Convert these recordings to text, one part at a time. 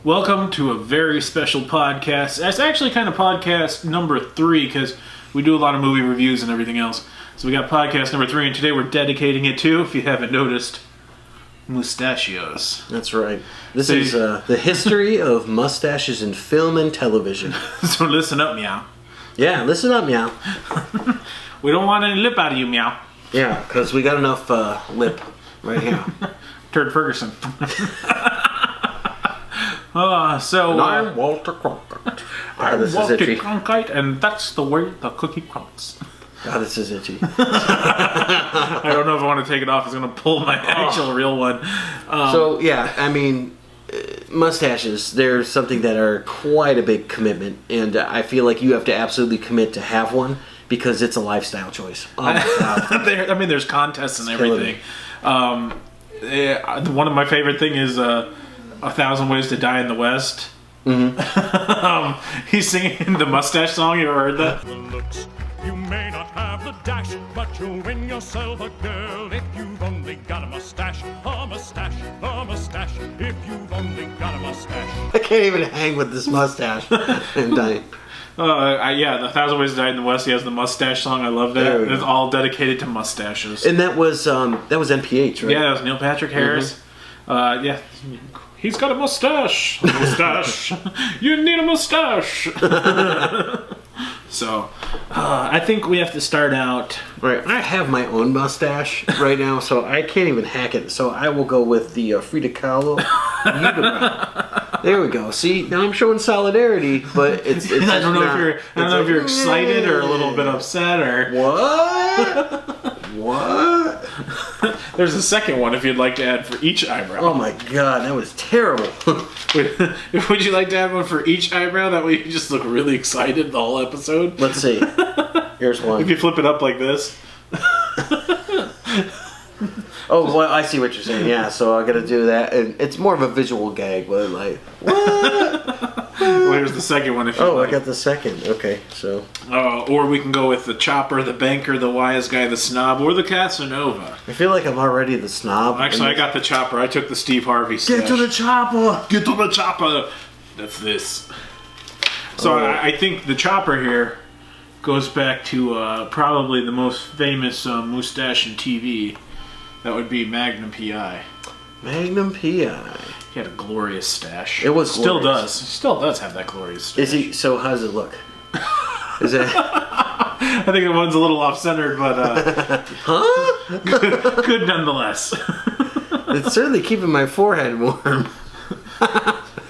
Welcome to a very special podcast. It's actually kind of podcast number 3 because we do a lot of movie reviews and everything else. So we got podcast number 3, and today we're dedicating it to, if you haven't noticed, Mustachios. That's right. This is the history of mustaches in film and television. So listen up, meow. Yeah, listen up, meow. We don't want any lip out of you, meow. Yeah, because we got enough lip right here. Turd Ferguson. And I'm Walter Cronkite. I'm This is Walter itchy. Cronkite, and that's the way the cookie crumbles. God, this is itchy. I don't know if I want to take it off. It's going to pull my actual real one. So, yeah, I mean, mustaches, they're something that are quite a big commitment. And I feel like you have to absolutely commit to have one because it's a lifestyle choice. Oh, my God. There's contests and everything. One of my favorite thing is 1,000 Ways to Die in the West. Mm-hmm. He's singing the Mustache song. You ever heard that? You may not have the dash, but you'll win yourself a girl if you've only got a mustache, a mustache, a mustache, if you've only got a mustache. I can't even hang with this mustache. I'm dying. Yeah, the 1,000 Ways to Die in the West. He has the Mustache song. I love that. It's all dedicated to mustaches. And that was NPH, right? Yeah, that was Neil Patrick Harris. Yeah. He's got a mustache. A mustache. You need a mustache. So, I think we have to start out. Right. I have my own mustache right now, so I can't even hack it. So I will go with the Frida Kahlo unibrow. There we go. See, now I'm showing solidarity, but it's I don't know if you're excited or a little bit upset or what? There's a second one if you'd like to add for each eyebrow. Oh my God, that was terrible. Would you like to add one for each eyebrow? That way you just look really excited the whole episode. Let's see. Here's one. If you flip it up like this. Oh, well, I see what you're saying. Yeah, so I got to do that, and it's more of a visual gag, but like, what? Well, here's the second one. If you like. I got the second. Okay, so. Or we can go with the chopper, the banker, the wise guy, the snob, or the Casanova. I feel like I'm already the snob. Actually, I got the chopper. I took the Steve Harvey stash. Get to the chopper. Get to the chopper. That's this. So I think the chopper here goes back to probably the most famous mustache in TV. That would be Magnum P.I. Magnum P.I. He had a glorious stash. It was still glorious. does. Still does have that glorious stash. Is he? So how does it look? Is it? I think the one's a little off-centered, but good nonetheless. It's certainly keeping my forehead warm.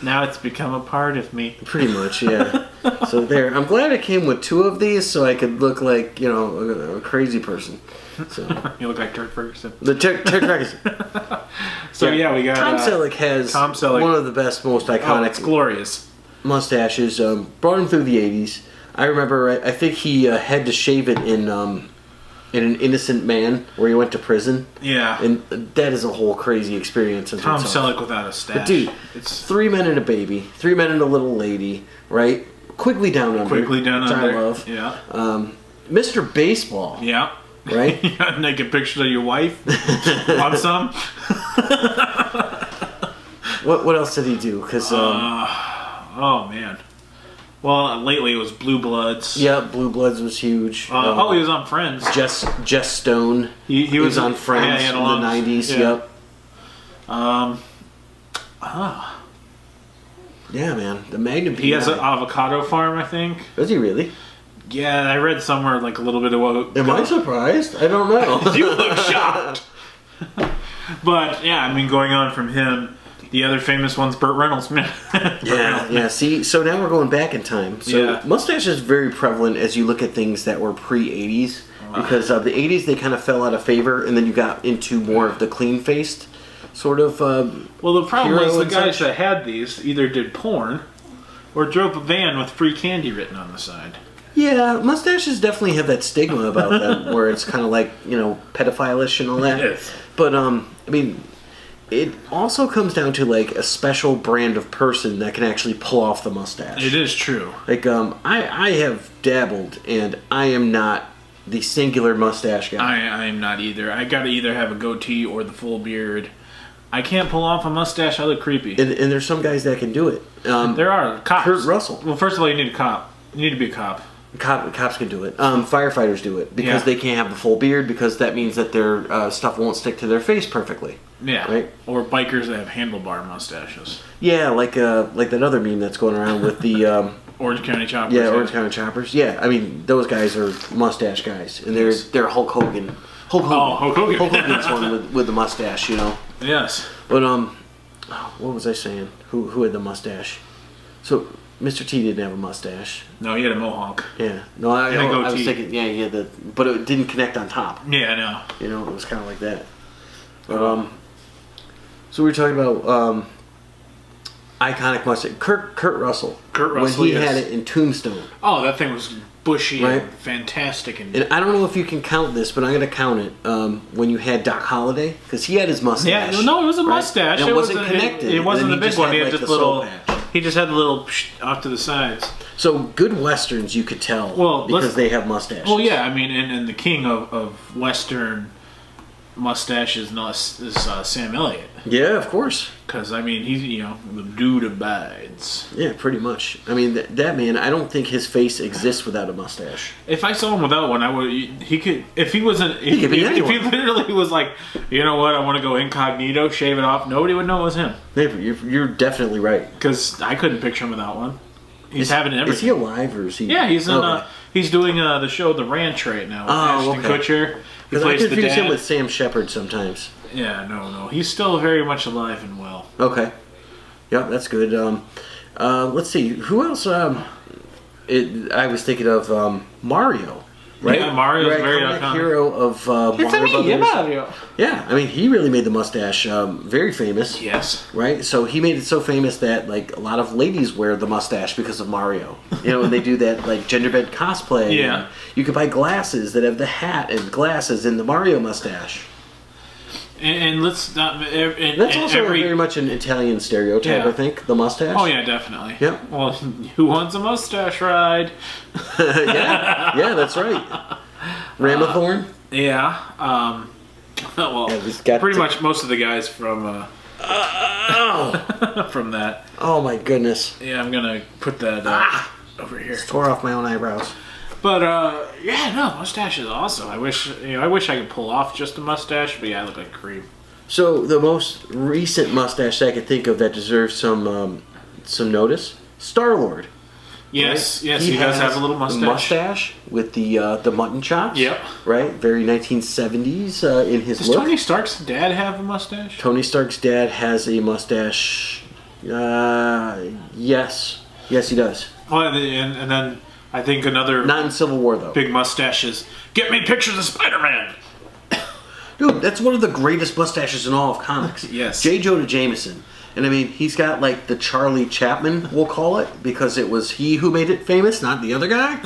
Now it's become a part of me. Pretty much, yeah. So there. I'm glad I came with 2 of these so I could look like, a crazy person. So. You look like Turd Ferguson. The Turd Ferguson. So yeah, we got Tom Selleck has one of the best, most iconic. It's glorious. Mustaches. Brought him through the 80s. I remember. I think he had to shave it in An Innocent Man, where he went to prison. Yeah. And that is a whole crazy experience. Tom Selleck without a stash. But dude, it's 3 Men and a Baby, 3 Men and a Little Lady, right? Quickly Down Under. Quickly Down Under. Which I love. Yeah. Mr. Baseball. Yeah. Right? You got naked pictures of your wife. Want some? What else did he do? Because oh man. Well, lately it was Blue Bloods. Yeah, Blue Bloods was huge. He was on Friends. Jess Stone. He was on Friends in the 90s. Yeah. Yep. Yeah, man. The Magnum P.I. He has an avocado farm, I think. Does he really? Yeah, I read somewhere like a little bit of what. Am I surprised? I don't know. You look shocked. But yeah, I mean, going on from him, the other famous one's Burt Reynolds. Yeah. See, so now we're going back in time. So mustache is very prevalent as you look at things that were pre-'80s, because the '80s they kind of fell out of favor, and then you got into more of the clean-faced sort of. Well, the problem was the guys that had these either did porn or drove a van with free candy written on the side. Yeah, mustaches definitely have that stigma about them, where it's kind of like, pedophile-ish and all that. Yes. But, I mean, it also comes down to, like, a special brand of person that can actually pull off the mustache. It is true. Like, I have dabbled, and I am not the singular mustache guy. I am not either. I gotta either have a goatee or the full beard. I can't pull off a mustache. I look creepy. And there's some guys that can do it. There are cops. Kurt Russell. Well, first of all, you need a cop. You need to be a cop. Cops can do it. Firefighters do it because they can't have the full beard because that means that their stuff won't stick to their face perfectly. Yeah. Right? Or bikers that have handlebar mustaches. Yeah, like that other meme that's going around with the Orange County Choppers. Yeah, Orange County Choppers. Yeah, I mean those guys are mustache guys, and they're Hulk Hogan. Hulk Hogan. Oh, Hulk Hogan. Hulk Hogan's one with the mustache, you know. Yes. But what was I saying? Who had the mustache? So Mr. T didn't have a mustache. No, he had a mohawk. Yeah. No, I was thinking. Yeah, he had but it didn't connect on top. Yeah, I know. You know, it was kind of like that. But so we were talking about iconic mustache. Kurt Russell. Kurt Russell. When he had it in Tombstone. Oh, that thing was bushy Right? and fantastic. And I don't know if you can count this, but I'm going to count it when you had Doc Holliday, because he had his mustache. Yeah, no, it was a mustache. And it wasn't connected. It wasn't the big one. He had just little. Patch. He just had a little off to the sides. So good westerns, you could tell, because they have mustaches. Well, yeah, I mean, and the king of Western mustaches is Sam Elliott. Yeah, of course. Because, I mean, he's, the dude abides. Yeah, pretty much. I mean, that man, I don't think his face exists without a mustache. If I saw him without one, I would. He could. If he wasn't. He could be anyone. If he literally was like, you know what, I want to go incognito, shave it off, nobody would know it was him. You're definitely right. Because I couldn't picture him without one. He's having everything. Is he alive or is he? Yeah, he's in. He's doing the show The Ranch right now with Ashton Kutcher. He plays I confuse the dad. him with Sam Shepard sometimes. Yeah, no. He's still very much alive and well. Okay. Yeah, that's good. Let's see. Who else? I was thinking of Mario. Right? Yeah, Mario's very iconic. Hero of Mario Brothers. Mario. Yeah, I mean, he really made the mustache very famous. Yes. Right? So he made it so famous that, like, a lot of ladies wear the mustache because of Mario. You know, and they do that, like, gender-bent cosplay. Yeah. You could buy glasses that have the hat and glasses and the Mario mustache. And let's not... That's also very much an Italian stereotype, I think, the mustache. Oh, yeah, definitely. Yep. Well, who wants a mustache ride? yeah, that's right. Ramathorn? Yeah. Well, pretty much most of the guys from... from that. Oh, my goodness. Yeah, I'm going to put that over here. Just tore off my own eyebrows. But mustache is awesome. I wish I could pull off just a mustache, but yeah, I look like a creep. So the most recent mustache I could think of that deserves some notice, Star-Lord. Yes, right? Yes, he does have a little mustache. Mustache with the mutton chops. Yep. Right, very 1970s in his look. Does Tony Stark's dad have a mustache? Tony Stark's dad has a mustache. Yes, he does. Well, and then. I think another... Not in Civil War, though. Big mustache is, get me pictures of Spider-Man! Dude, that's one of the greatest mustaches in all of comics. Yes. J. Jonah Jameson. And I mean, he's got like the Charlie Chaplin, we'll call it, because it was he who made it famous, not the other guy.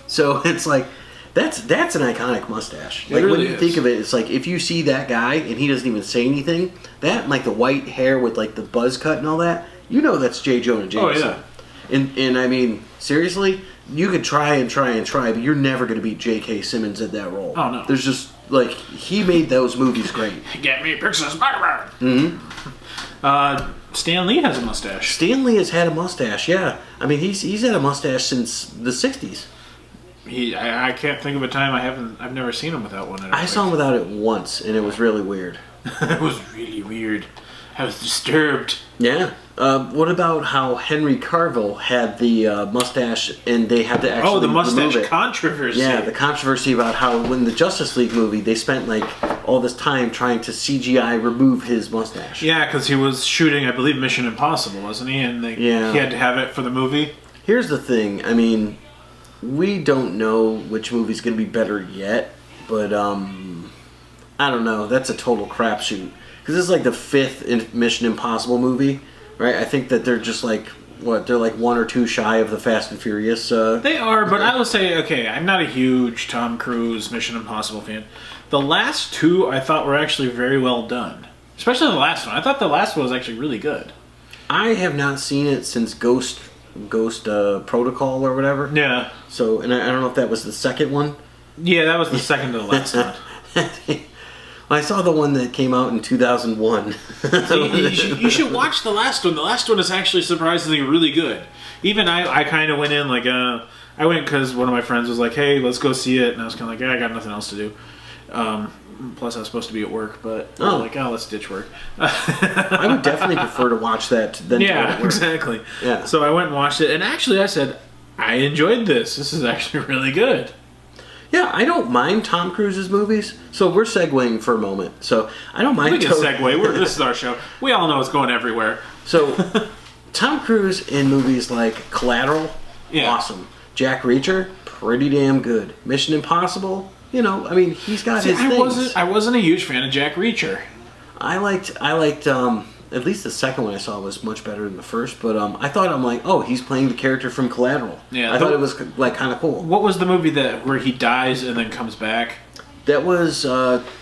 So it's like, that's an iconic mustache. Like, really when you think of it, it's like, if you see that guy and he doesn't even say anything, that and like the white hair with like the buzz cut and all that, you know that's J. Jonah Jameson. Oh, yeah. And I mean, seriously... You could try, but you're never going to beat J.K. Simmons at that role. Oh, no. There's just, like, he made those movies great. Get me pictures of Spider-Man! Mm-hmm. Stan Lee has a mustache. Stan Lee has had a mustache, yeah. I mean, he's had a mustache since the 60s. I can't think of a time I've never seen him without one. I saw him without it once, and it was really weird. It was really weird. I was disturbed. Yeah. What about how Henry Cavill had the mustache and they had to actually the mustache remove it? Controversy. Yeah, the controversy about how when the Justice League movie, they spent like all this time trying to CGI remove his mustache. Yeah, because he was shooting, I believe, Mission Impossible, wasn't he? And he had to have it for the movie. Here's the thing. I mean, we don't know which movie's going to be better yet, but I don't know. That's a total crapshoot. Because this is like the 5th Mission Impossible movie, right? I think that they're just like, they're like 1 or 2 shy of the Fast and Furious. They are, but I will say, okay, I'm not a huge Tom Cruise Mission Impossible fan. The last 2 I thought were actually very well done. Especially the last one. I thought the last one was actually really good. I have not seen it since Ghost Protocol or whatever. Yeah. So, and I don't know if that was the second one. Yeah, that was the second to the last one. I saw the one that came out in 2001. You should watch the last one. The last one is actually surprisingly really good. Even I kind of went in like I went because one of my friends was like, "Hey, let's go see it," and I was kind of like, "Yeah, I got nothing else to do." Plus, I was supposed to be at work, but let's ditch work. I would definitely prefer to watch that than to work. Exactly. Yeah. So I went and watched it, and actually, I said, I enjoyed this. This is actually really good. Yeah, I don't mind Tom Cruise's movies. So we're segueing for a moment. So I don't mind. We can segue. This is our show. We all know it's going everywhere. So Tom Cruise in movies like Collateral, awesome. Jack Reacher, pretty damn good. Mission Impossible, he's got his things. I wasn't a huge fan of Jack Reacher. I liked at least the second one I saw was much better than the first, but I thought he's playing the character from Collateral. Yeah, I thought it was like kind of cool. What was the movie where he dies and then comes back? That was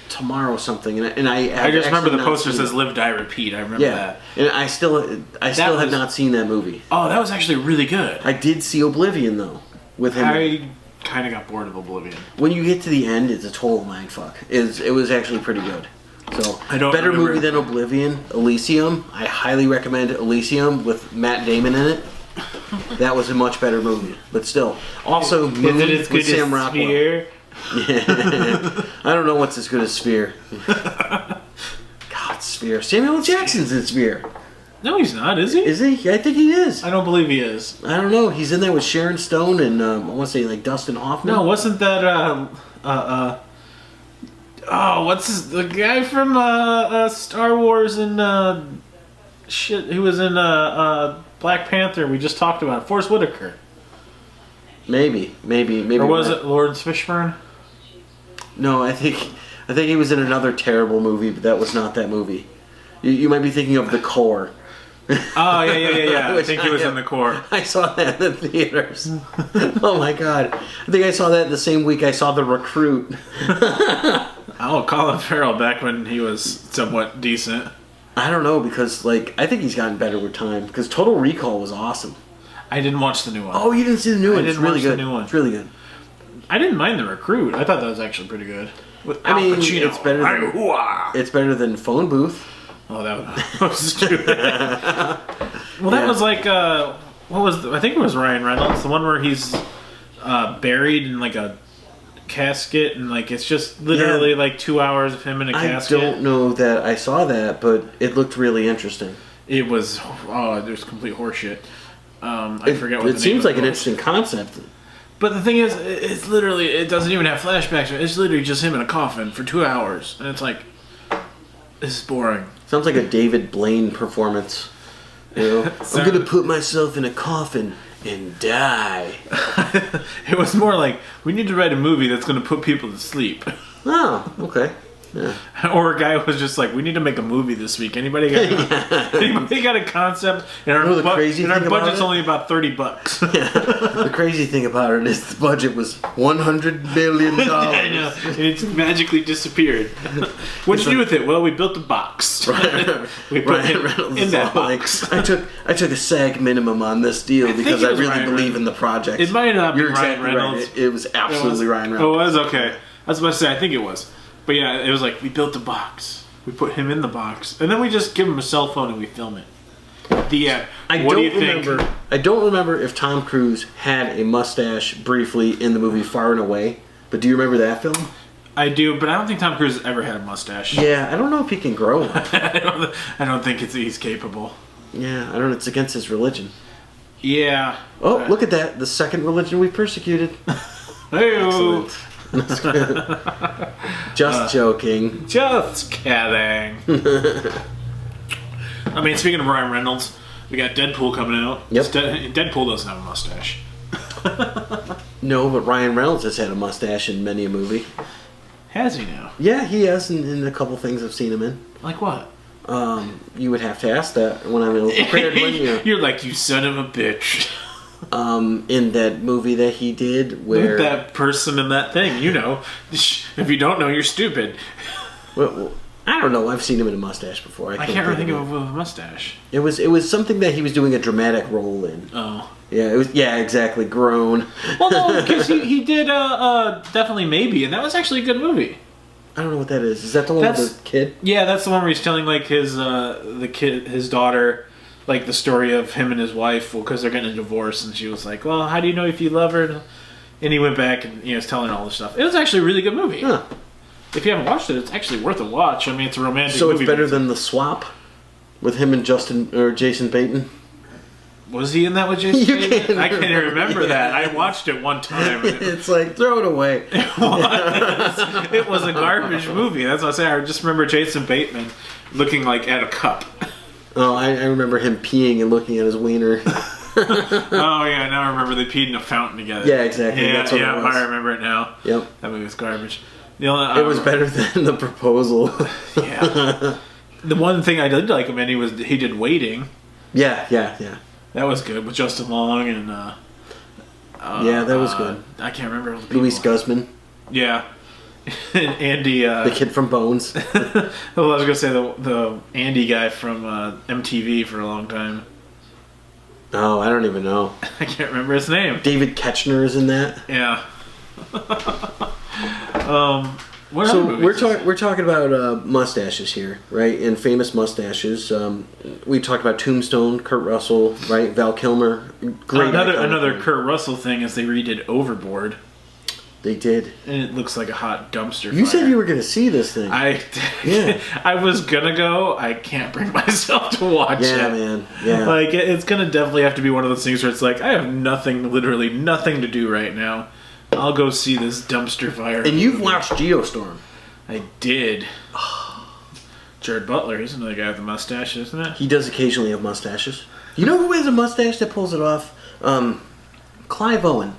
Tomorrow something, and I just remember the poster says "Live, Die, Repeat." I remember that, and I still have not seen that movie. Oh, that was actually really good. I did see Oblivion though with him. I kind of got bored of Oblivion. When you get to the end, it's a total mindfuck. It was actually pretty good. So, better movie than Oblivion, Elysium. I highly recommend Elysium with Matt Damon in it. That was a much better movie, but still. Also, Moon with Sam Rockwell. Sphere? Yeah. I don't know what's as good as Sphere. God, Sphere. Samuel L. Jackson's in Sphere. No, he's not, is he? Is he? I think he is. I don't believe he is. I don't know. He's in there with Sharon Stone and I want to say like Dustin Hoffman. No, wasn't that what's the guy from Star Wars and he was in Black Panther. We just talked about it. Forrest Whitaker. Maybe. Or was it Lawrence Fishburne? No, I think he was in another terrible movie, but that was not that movie. You might be thinking of The Core. Oh, yeah. I think he was in The Core. I saw that in the theaters. Oh my god. I think I saw that the same week I saw The Recruit. Colin Farrell back when he was somewhat decent. I don't know, because I think he's gotten better with time, because Total Recall was awesome. I didn't watch the new one. Oh, you didn't see the new one? It's really good. The new one. It's really good. I didn't mind The Recruit. I thought that was actually pretty good. With Al Pacino. It's better than Phone Booth. Oh, that was stupid. Well, that was like I think it was Ryan Reynolds, the one where he's buried in like a casket, and like it's just literally like 2 hours of him in a casket. I don't know that I saw that, but it looked really interesting. It was there's complete horseshit. I forget what the name seems like an interesting concept. But the thing is, it's literally, it doesn't even have flashbacks. It's literally just him in a coffin for 2 hours, and it's like, this is boring. Sounds like a David Blaine performance. I'm gonna put myself in a coffin and die. It was more like, we need to write a movie that's gonna put people to sleep. Oh, okay. Yeah. Or a guy was just like, we need to make a movie this week. Anybody got a concept? And our budget's only about $30. The crazy thing about it is the budget was $100 million. I know. And it's magically disappeared. What'd you do with it? Well, we built a box. We put it in that box. I took a SAG minimum on this deal because I really believe in the project. It might not be Ryan Reynolds. Right. It was absolutely Ryan Reynolds. Oh, it was? Okay. I was about to say, I think it was. But yeah, it was like, we built a box. We put him in the box. And then we just give him a cell phone and we film it. The end. What do you think? I don't remember if Tom Cruise had a mustache briefly in the movie Far and Away. But do you remember that film? I do, but I don't think Tom Cruise has ever had a mustache. Yeah, I don't know if he can grow one. I don't think he's capable. Yeah, I don't know. It's against his religion. Yeah. Oh, look at that. The second religion we persecuted. Hey-o. Just joking. Just kidding. I mean, speaking of Ryan Reynolds, we got Deadpool coming out. Yep. Deadpool doesn't have a mustache. No, but Ryan Reynolds has had a mustache in many a movie. Has he now? Yeah, he has in a couple things I've seen him in. Like what? You would have to ask that when I'm prepared. You're like, you son of a bitch. In that movie that he did where... With that person and that thing, you know. If you don't know, you're stupid. Well, I don't know. I've seen him in a mustache before. I can't really think of a mustache. It was something that he was doing a dramatic role in. Oh. Yeah, it was. Yeah, exactly. Grown. Well, no, because he did Definitely Maybe, and that was actually a good movie. I don't know what that is. Is that the one with the kid? Yeah, that's the one where he's telling like his his daughter, like the story of him and his wife, because they're getting a divorce, and she was like, "Well, how do you know if you love her?" And he went back and was telling her all this stuff. It was actually a really good movie. Huh. If you haven't watched it, it's actually worth a watch. I mean, it's a romantic. So movie. It's better than The Swap with him and Jason Bateman. Was he in that with Jason Bateman? I can't even remember that. I watched it one time. It's like, throw it away. It was a garbage movie. That's what I say. I just remember Jason Bateman looking like at a cup. Oh, I remember him peeing and looking at his wiener. Oh, yeah, now I remember they peed in a fountain together. Yeah, exactly. Yeah, That's what it was. I remember it now. Yep. That movie was garbage. It was better than The Proposal. Yeah. The one thing I did like him in, he did Waiting. Yeah. That was good with Justin Long and yeah, that was good. I can't remember all the people. Luis Guzman. Yeah. And Andy the kid from Bones. Well, I was gonna say the Andy guy from MTV for a long time. Oh, I don't even know. I can't remember his name. David Ketchner is in that. Yeah. So we're talking about mustaches here, right? And famous mustaches. We talked about Tombstone, Kurt Russell, right? Val Kilmer. Great. Another Kurt Russell thing is they redid Overboard. They did, and it looks like a hot dumpster fire. You said you were going to see this thing. I was gonna go. I can't bring myself to watch it. Yeah, man. Yeah. Like it's gonna definitely have to be one of those things where it's like I have literally nothing to do right now. I'll go see this dumpster fire. And you've watched Geostorm. I did. Jared Butler, he's another guy with a mustache, isn't it? He does occasionally have mustaches. You know who has a mustache that pulls it off? Clive Owen.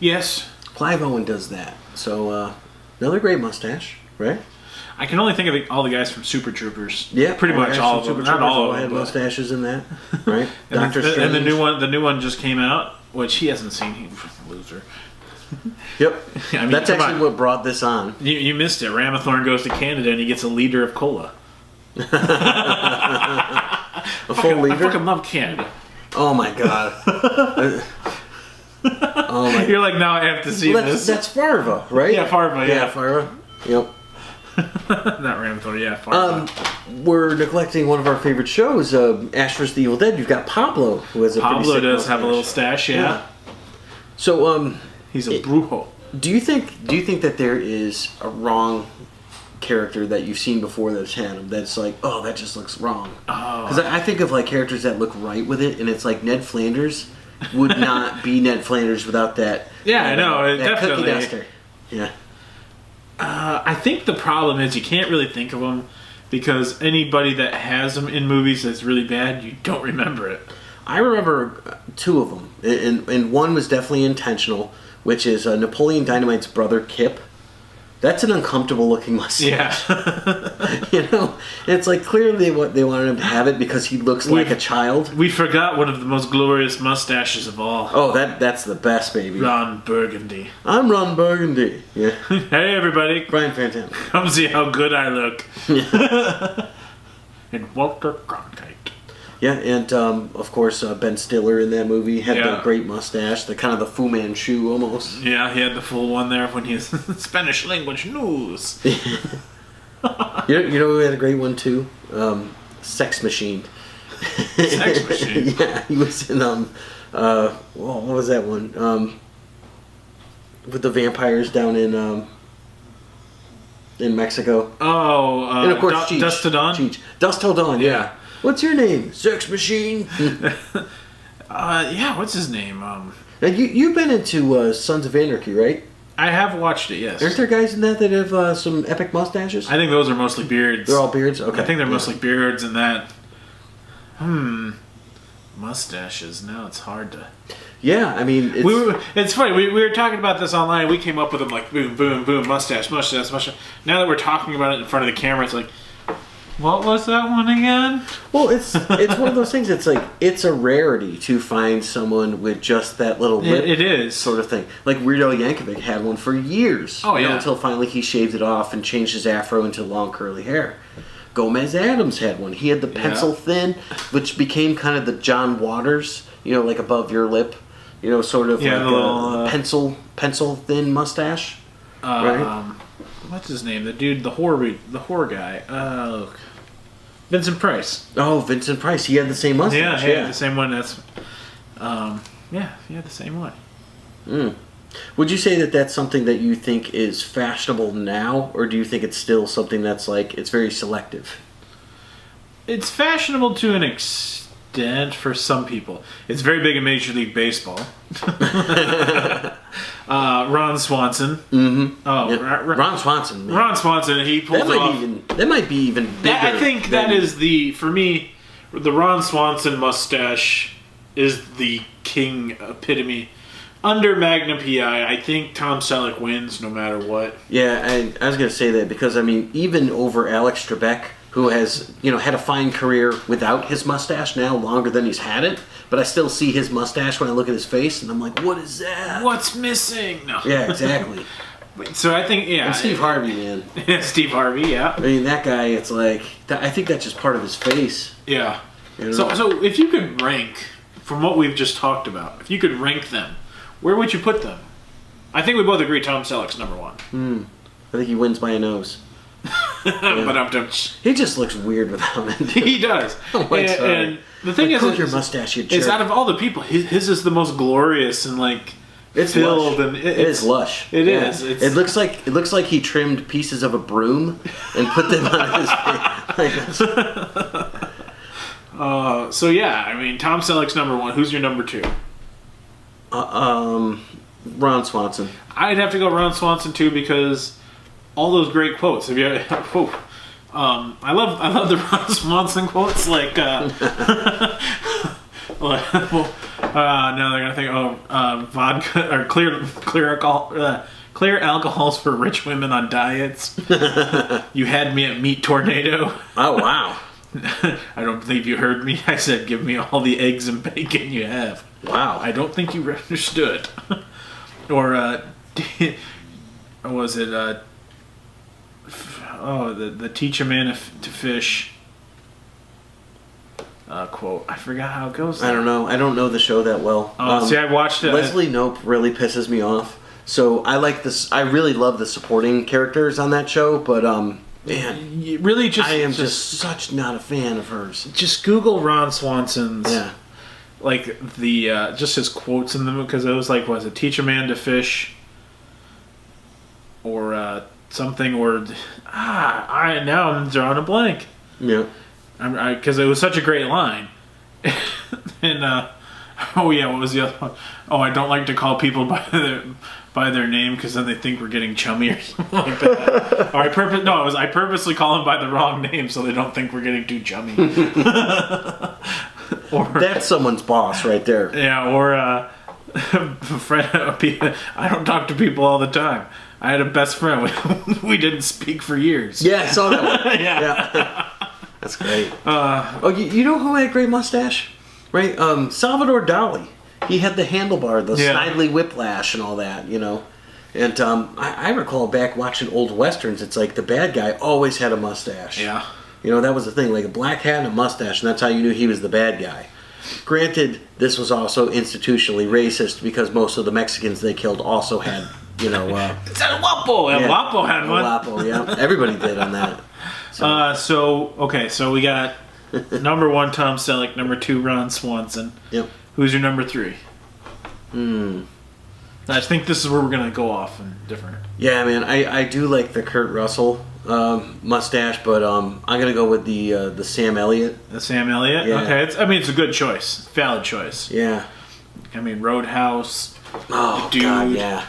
Yes. Clive Owen does that. So, another great mustache, right? I can only think of all the guys from Super Troopers. Yeah, pretty much all of them. Not all of them. Had mustaches in that, right? Doctor Strange. And the new one just came out, which he hasn't seen. He loser. Yep. I mean, that's actually what brought this on. You missed it. Ramathorn goes to Canada and he gets a liter of cola. A full liter? I fucking love Canada. Oh my god. You're like, now I have to see this. That's Farva, right? Yeah, Farva, yeah. Farva. Yep. Not Ramathorn, yeah, Farva. We're neglecting one of our favorite shows, Ash vs. the Evil Dead. You've got Pablo, who has a Pablo does have a little stash, yeah. So, he's a brujo. Do you think that there is a wrong character that you've seen before that's had him that's like, oh, that just looks wrong? Because I think of like characters that look right with it, and it's like Ned Flanders would not be Ned Flanders without that. Yeah, I know, that definitely. Cookie duster. Yeah. I think the problem is you can't really think of them because anybody that has them in movies that's really bad, you don't remember it. I remember two of them, and one was definitely intentional, which is Napoleon Dynamite's brother Kip. That's an uncomfortable looking mustache. Yeah. You know, it's like clearly they wanted him to have it because he looks like a child. We forgot one of the most glorious mustaches of all. Oh, that's the best, baby. Ron Burgundy. I'm Ron Burgundy. Yeah. Hey, everybody. Brian Fantan. Come see how good I look. And Walter Cronkite. Yeah, and of course Ben Stiller in that movie had the great mustache, the kind of the Fu Manchu almost. Yeah, he had the full one there when he was Spanish language news. You know who had a great one too? Sex Machine. Sex Machine. Yeah, he was in what was that one? With the vampires down in Mexico. Oh, and of course Dust to Dawn. Cheech. Dust Till Dawn. Yeah. What's your name? Sex Machine. Yeah, what's his name? Now you've been into Sons of Anarchy, right? I have watched it, yes. Aren't there guys in that have some epic mustaches? I think those are mostly beards. They're all beards? Okay. I think they're mostly beards and that. Mustaches. Now it's hard to... Yeah, I mean... It's funny. We were talking about this online. We came up with them like boom, boom, boom, mustache, mustache, mustache. Now that we're talking about it in front of the camera, it's like... What was that one again? Well, it's one of those things. It's like it's a rarity to find someone with just that little lip. It is sort of thing. Like Weird Al Yankovic had one for years. Oh yeah. Until finally he shaved it off and changed his afro into long curly hair. Gomez Adams had one. He had the pencil thin, which became kind of the John Waters. You know, like above your lip. You know, sort of like the little, a pencil thin mustache. Right. what's his name? The dude, the horror guy. Vincent Price. Oh, Vincent Price. He had the same mustache. Yeah, the same one. That's, he had the same one. Mm. Would you say that that's something that you think is fashionable now, or do you think it's still something that's like it's very selective? It's fashionable to an extent for some people. It's very big in Major League Baseball. Ron Swanson. Mm-hmm. Oh, yeah. Ron Swanson. Man. Ron Swanson. He pulls off. That might be even bigger. I think that is for me, the Ron Swanson mustache is the king epitome. Under Magnum PI, I think Tom Selleck wins no matter what. Yeah, I was going to say that because, I mean, even over Alex Trebek, who has, had a fine career without his mustache now, longer than he's had it, but I still see his mustache when I look at his face, and I'm like, what is that? What's missing? No. Yeah, exactly. So I think, And Steve Harvey, man. Steve Harvey, yeah. I mean, that guy, it's like, I think that's just part of his face. Yeah. So if you could rank, from what we've just talked about, if you could rank them, where would you put them? I think we both agree Tom Selleck's number one. I think he wins by a nose. But he just looks weird without it. He does. Oh, and the thing is, your mustache, you jerk. It's out of all the people, his is the most glorious and it's filled lush. and it is lush. It is. It looks like he trimmed pieces of a broom and put them on his face. So yeah, I mean, Tom Selleck's number one. Who's your number two? Ron Swanson. I'd have to go Ron Swanson too because all those great quotes. Have you? I love the Ron Swanson quotes. Now they're gonna think, vodka or clear alcohols for rich women on diets. You had me at Meat Tornado. Oh wow. I don't believe you heard me. I said, give me all the eggs and bacon you have. Wow. I don't think you understood. Or, was it, the teach a man to fish quote. I forgot how it goes. I don't know. I don't know the show that well. See, I watched it. Leslie Knope really pisses me off. So I like this. I really love the supporting characters on that show, but, man, you really I am just such not a fan of hers. Just Google Ron Swanson's, the just his quotes in them because it was was it teach a man to fish, or something, or now I'm drawing a blank. Yeah, because it was such a great line, and what was the other one? Oh, I don't like to call people by their name because then they think we're getting chummy or something like that. Or I purposely call them by the wrong name so they don't think we're getting too chummy. Or that's someone's boss right there. Yeah, or I don't talk to people all the time. I had a best friend. We didn't speak for years. Yeah, I saw that one. Yeah. That's great. You know who had a great mustache? Right? Salvador Dali. He had the handlebar, the snidely whiplash and all that, And I recall back watching old westerns, it's like the bad guy always had a mustache. Yeah. That was the thing, like a black hat and a mustache, and that's how you knew he was the bad guy. Granted, this was also institutionally racist because most of the Mexicans they killed also had, It's El Guapo. El Guapo had one. El Guapo, yeah. Everybody did on that. So we got number one, Tom Selleck. Number two, Ron Swanson. Yep. Who's your number three? I think this is where we're going to go off and different. Yeah, man. I do like the Kurt Russell mustache, but I'm going to go with the Sam Elliott. The Sam Elliott? Yeah. Okay. It's a good choice. Valid choice. Yeah. I mean, Roadhouse. Oh, Dude. God, yeah.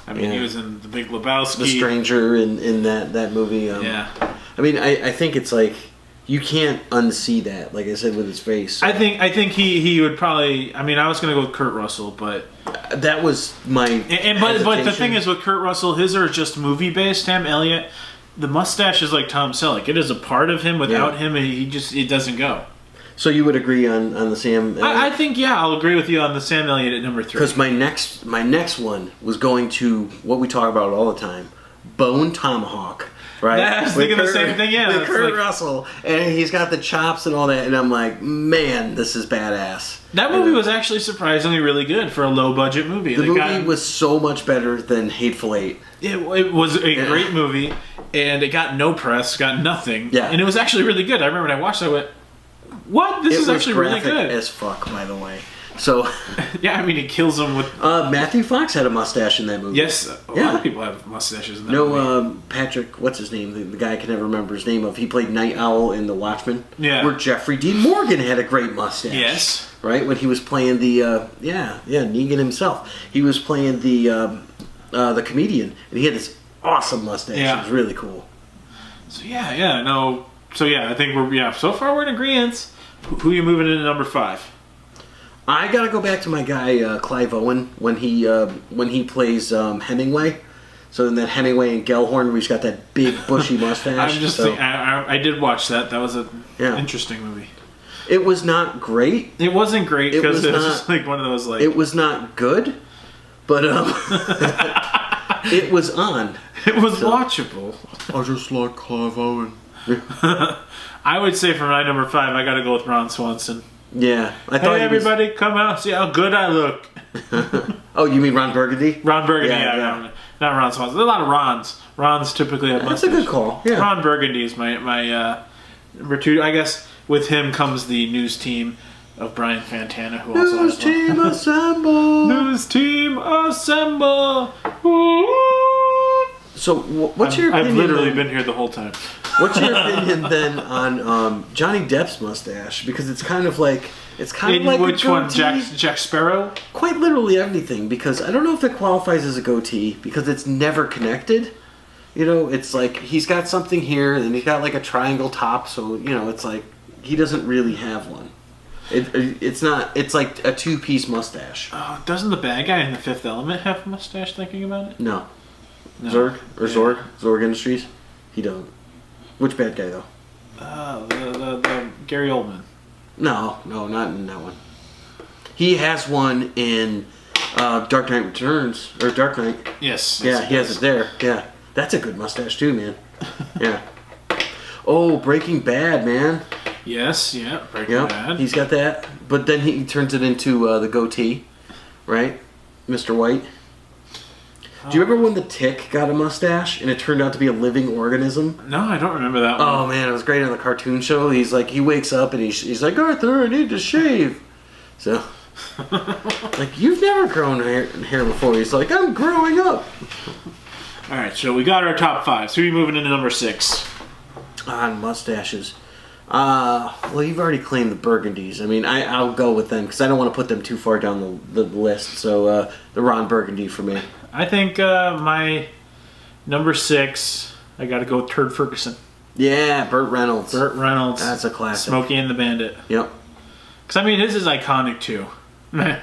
I mean, he was in The Big Lebowski. The Stranger in that movie. Yeah. I mean, I think it's like you can't unsee that. Like I said, with his face. So. I think he would probably. I mean, I was going to go with Kurt Russell, but that was my. But the thing is, with Kurt Russell, his are just movie based. Sam Elliott, the mustache is like Tom Selleck. It is a part of him. Without him, it doesn't go. So you would agree on the Sam Elliott? I think I'll agree with you on the Sam Elliott at number 3. Because my next one was going to what we talk about all the time, Bone Tomahawk. right? I was thinking the same thing. Yeah, with it's Kurt like- Russell, and he's got the chops and all that, and I'm like, man, this is badass. That movie was actually surprisingly really good for a low budget movie. The movie was so much better than Hateful Eight. It was a great movie, and it got no press, got nothing. Yeah. And it was actually really good. I remember when I watched it, I went, what? This is actually really graphic good. as fuck, by the way. So, Yeah, I mean, it kills him with... Matthew Fox had a mustache in that movie. Yes, a lot of people have mustaches in that movie. No, Patrick, what's his name? The guy I can never remember his name of. He played Night Owl in The Watchmen. Yeah. Where Jeffrey Dean Morgan had a great mustache. Yes. Right? When he was playing the, Negan himself. He was playing the comedian. And he had this awesome mustache. Yeah. It was really cool. So, I think so far we're in agreement. Who are you moving into number 5? I gotta go back to my guy Clive Owen when he plays Hemingway. So in that Hemingway and Gellhorn, where he's got that big bushy mustache. I did watch that. That was an interesting movie. It was not great. It wasn't great because it was not- just like one of those like. It was not good, but it was on. It was watchable. I just like Clive Owen. I would say for my number 5, I got to go with Ron Swanson. Yeah, I thought. Hey, everybody, come out, see how good I look. Oh, you mean Ron Burgundy? Ron Burgundy, Yeah. not Ron Swanson. There's a lot of Rons. Rons typically have That's a good call. Yeah. Ron Burgundy is my number 2. I guess with him comes the news team of Brian Fantana, who also News has team assemble. News team assemble. Woo! So, what's your opinion? I've literally on- been here the whole time. What's your opinion then on Johnny Depp's mustache? Because it's kind of like In like which a one? goatee. Jack Sparrow? Quite literally everything. Because I don't know if it qualifies as a goatee because it's never connected. You know, it's like he's got something here and he's got like a triangle top. So it's like he doesn't really have one. It's not. It's like a 2-piece mustache. Oh, doesn't the bad guy in The Fifth Element have a mustache? Thinking about it. No. No. Zorg or Yeah. Zorg Industries. He doesn't. Which bad guy though? The Gary Oldman. No, not in that one. He has one in Dark Knight Returns or Dark Knight. Yes. Yeah, he has it there. Yeah, that's a good mustache too, man. Yeah. Oh, Breaking Bad, man. Yes. Yeah. Breaking Yeah, Bad. he's got that. But then he turns it into the goatee, right, Mr. White? Do you remember when the Tick got a mustache and it turned out to be a living organism? No, I don't remember that one. Oh man, it was great on the cartoon show. He's like, he wakes up and he's like, Arthur, I need to shave. So, like, you've never grown hair before. He's like, I'm growing up. All right, so we got our top 5. So we're moving into number 6. On mustaches. Well, you've already claimed the Burgundies. I mean, I'll go with them because I don't want to put them too far down the list. So, the Ron Burgundy for me. I think my number 6, I got to go with Turd Ferguson. Yeah, Burt Reynolds. Burt Reynolds. That's a classic. Smokey and the Bandit. Yep. Because, I mean, his is iconic, too. Yeah.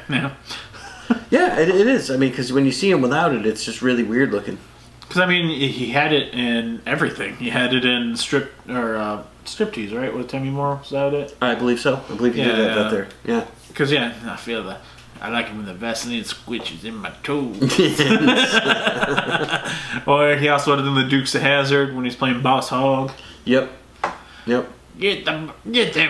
Yeah, it is. I mean, because when you see him without it, it's just really weird looking. Because, I mean, he had it in everything. He had it in striptease, right? With Demi Moore, was that it? I believe so. I believe you did have that there. Yeah. Because, I feel I like it when the Vaseline squishes in my toes. Or he also had it in the Dukes of Hazzard when he's playing Boss Hogg. Yep. Get them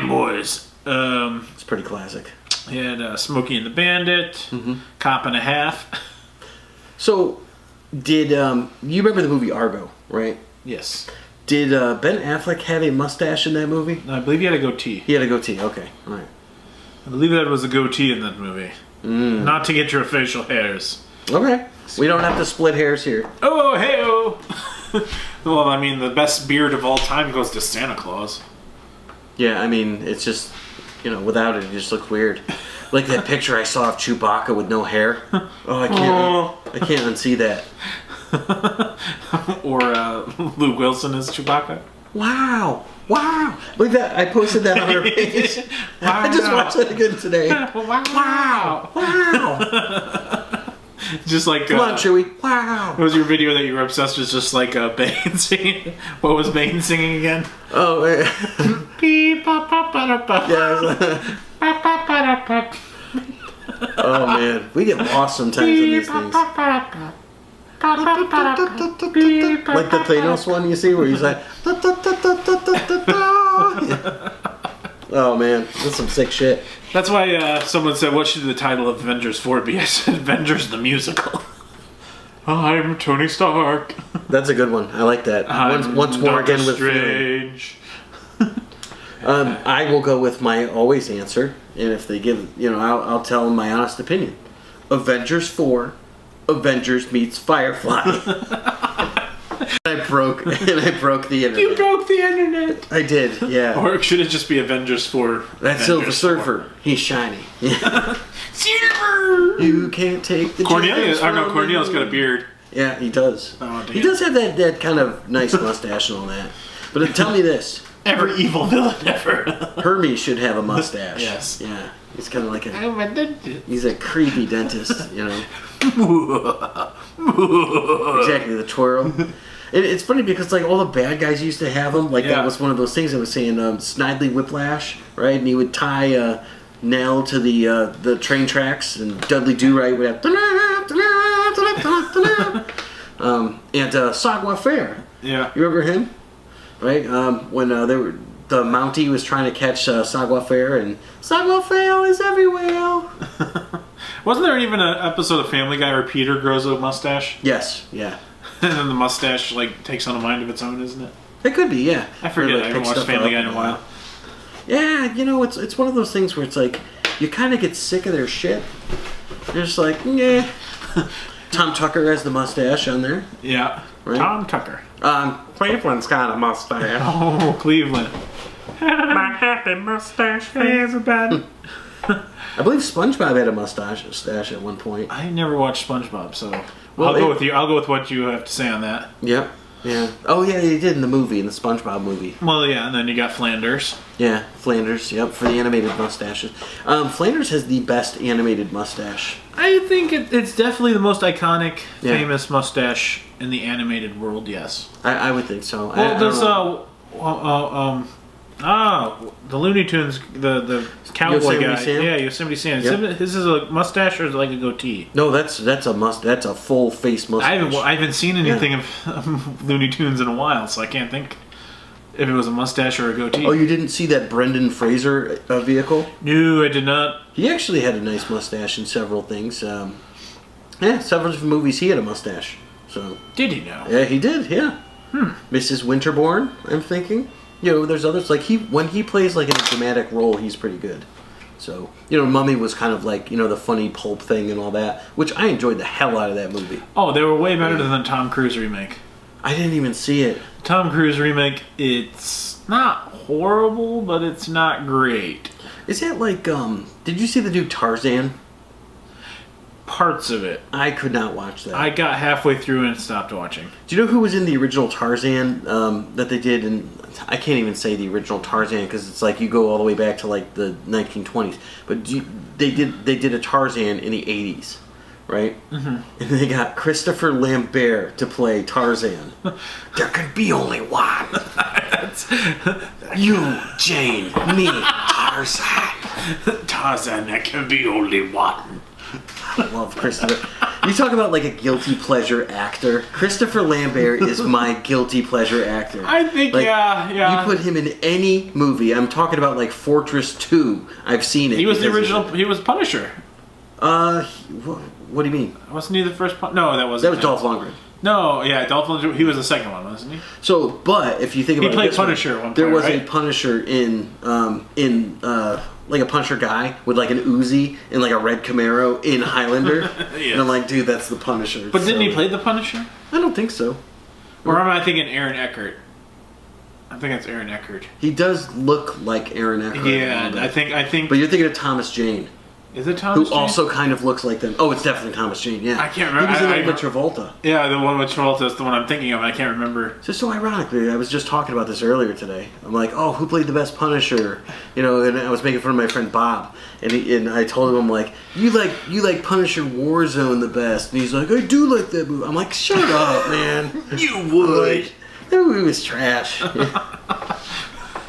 boys. It's pretty classic. He had Smokey and the Bandit, Cop and a Half. So, did you remember the movie Argo, right? Yes. Did Ben Affleck have a mustache in that movie? I believe he had a goatee. He had a goatee. Okay, all right. I believe that was a goatee in that movie. Not to get your facial hairs. Okay. We don't have to split hairs here. Oh, hey-oh! Well, I mean, the best beard of all time goes to Santa Claus. Yeah, I mean, it's just, without it just looks weird. Like that picture I saw of Chewbacca with no hair. Oh, I can't unsee that. Or Luke Wilson as Chewbacca. Wow. Look at that. I posted that on our page. Wow. I just watched it again today. Wow. Just like... Come on, Chewie. Wow. What was your video that you were obsessed with? Just like Bane singing? What was Bane singing again? Oh, yeah. Oh, man. We get lost sometimes in these things. like the Thanos one you see where he's like. Oh man, that's some sick shit. That's why someone said, "What should the title of Avengers 4 be?" I said, "Avengers the Musical." I'm Tony Stark. That's a good one. I like that. Once more again with Strange. I will go with my always answer, and if they give, I'll tell them my honest opinion. Avengers 4, Avengers meets Firefly. I broke the internet. You broke the internet. I did, yeah. Or should it just be Avengers 4? That Silver Surfer, he's shiny. Silver. You can't take the. Cornelius got a beard. Yeah, he does. Oh, damn. He does have that kind of nice mustache and all that. But tell me this. Every evil villain ever. Hermes should have a mustache. Yes. Yeah. He's kind of like I'm a dentist. He's a creepy dentist, Exactly, the twirl. It's funny because like all the bad guys used to have them. Like that was one of those things I was saying. Snidely Whiplash, right? And he would tie Nell to the train tracks, and Dudley Do-Right would have. And Savoir Faire. Yeah. You remember him? Right? When the Mountie was trying to catch Savoir Faire, and Savoir Faire is everywhere. Wasn't there even an episode of Family Guy where Peter grows a mustache? Yes, yeah. And then the mustache takes on a mind of its own, isn't it? It could be, yeah. I forget. I haven't watched Family Guy in a while. Yeah, it's one of those things where it's like you kind of get sick of their shit. You're just like, yeah. Tom Tucker has the mustache on there. Yeah. Right? Tom Tucker. Cleveland's got a mustache. Oh, Cleveland. My happy mustache has a bad. I believe SpongeBob had a mustache at one point. I never watched SpongeBob, so Well, I'll go with you. I'll go with what you have to say on that. Yep. Yeah. Oh yeah, he did in the movie, in the SpongeBob movie. Well, yeah, and then you got Flanders. Yeah, Flanders. Yep, for the animated mustaches. Flanders has the best animated mustache. I think it's definitely the most iconic, famous mustache in the animated world. Yes. I would think so. Well, there's the Looney Tunes, the cowboy Yosemite guy. Sam? Yeah, Yosemite Sam. Yep. His is a mustache or is it like a goatee? No, that's a full face mustache. I haven't seen anything of Looney Tunes in a while, so I can't think if it was a mustache or a goatee. Oh, you didn't see that Brendan Fraser vehicle? No, I did not. He actually had a nice mustache in several things. Several different movies he had a mustache. So Did he now? yeah, he did. Yeah. Mrs. Winterbourne, I'm thinking. There's others like when he plays like in a dramatic role, he's pretty good. So Mummy was kind of like the funny pulp thing and all that, which I enjoyed the hell out of that movie. Oh, they were way better than the Tom Cruise remake. I didn't even see it. Tom Cruise remake, it's not horrible, but it's not great. Is that like did you see the new Tarzan? Parts of it. I could not watch that. I got halfway through and stopped watching. Do you know who was in the original Tarzan that they did? And I can't even say the original Tarzan because it's like you go all the way back to like the 1920s. But they did a Tarzan in the 80s, right? Mm-hmm. And they got Christopher Lambert to play Tarzan. There could be only one. You, Jane, me, Tarzan. Tarzan, there can be only one. I love Christopher. You talk about like a guilty pleasure actor. Christopher Lambert is my guilty pleasure actor. I think, yeah. You put him in any movie. I'm talking about like Fortress 2. I've seen it. He was the original. He was Punisher. What do you mean? Wasn't he the first? No, that wasn't. That was him. Dolph Lundgren. No, yeah, Dolph Lundgren. He was the second one, wasn't he? So, but if you think about he played it, Punisher at one point. There was right? a Punisher in like a Punisher guy with like an Uzi and like a red Camaro in Highlander, Yes. And I'm like, dude, that's the Punisher. But didn't he play the Punisher? I don't think so. Or am I thinking Aaron Eckhart? I think that's Aaron Eckhart. He does look like Aaron Eckhart. Yeah, I think. But you're thinking of Thomas Jane. Is it Thomas Who Jane? also kind of looks like them. Oh, it's definitely Thomas Jane, yeah. I can't remember. He was in the with Travolta. Yeah, the one with Travolta is the one I'm thinking of. I can't remember. It's just so ironically, I was just talking about this earlier today. I'm like, oh, who played the best Punisher? And I was making fun of my friend Bob. And I told him, I'm like, you like Punisher Warzone the best. And he's like, I do like that movie. I'm like, shut up, man. You would. Like, that movie was trash.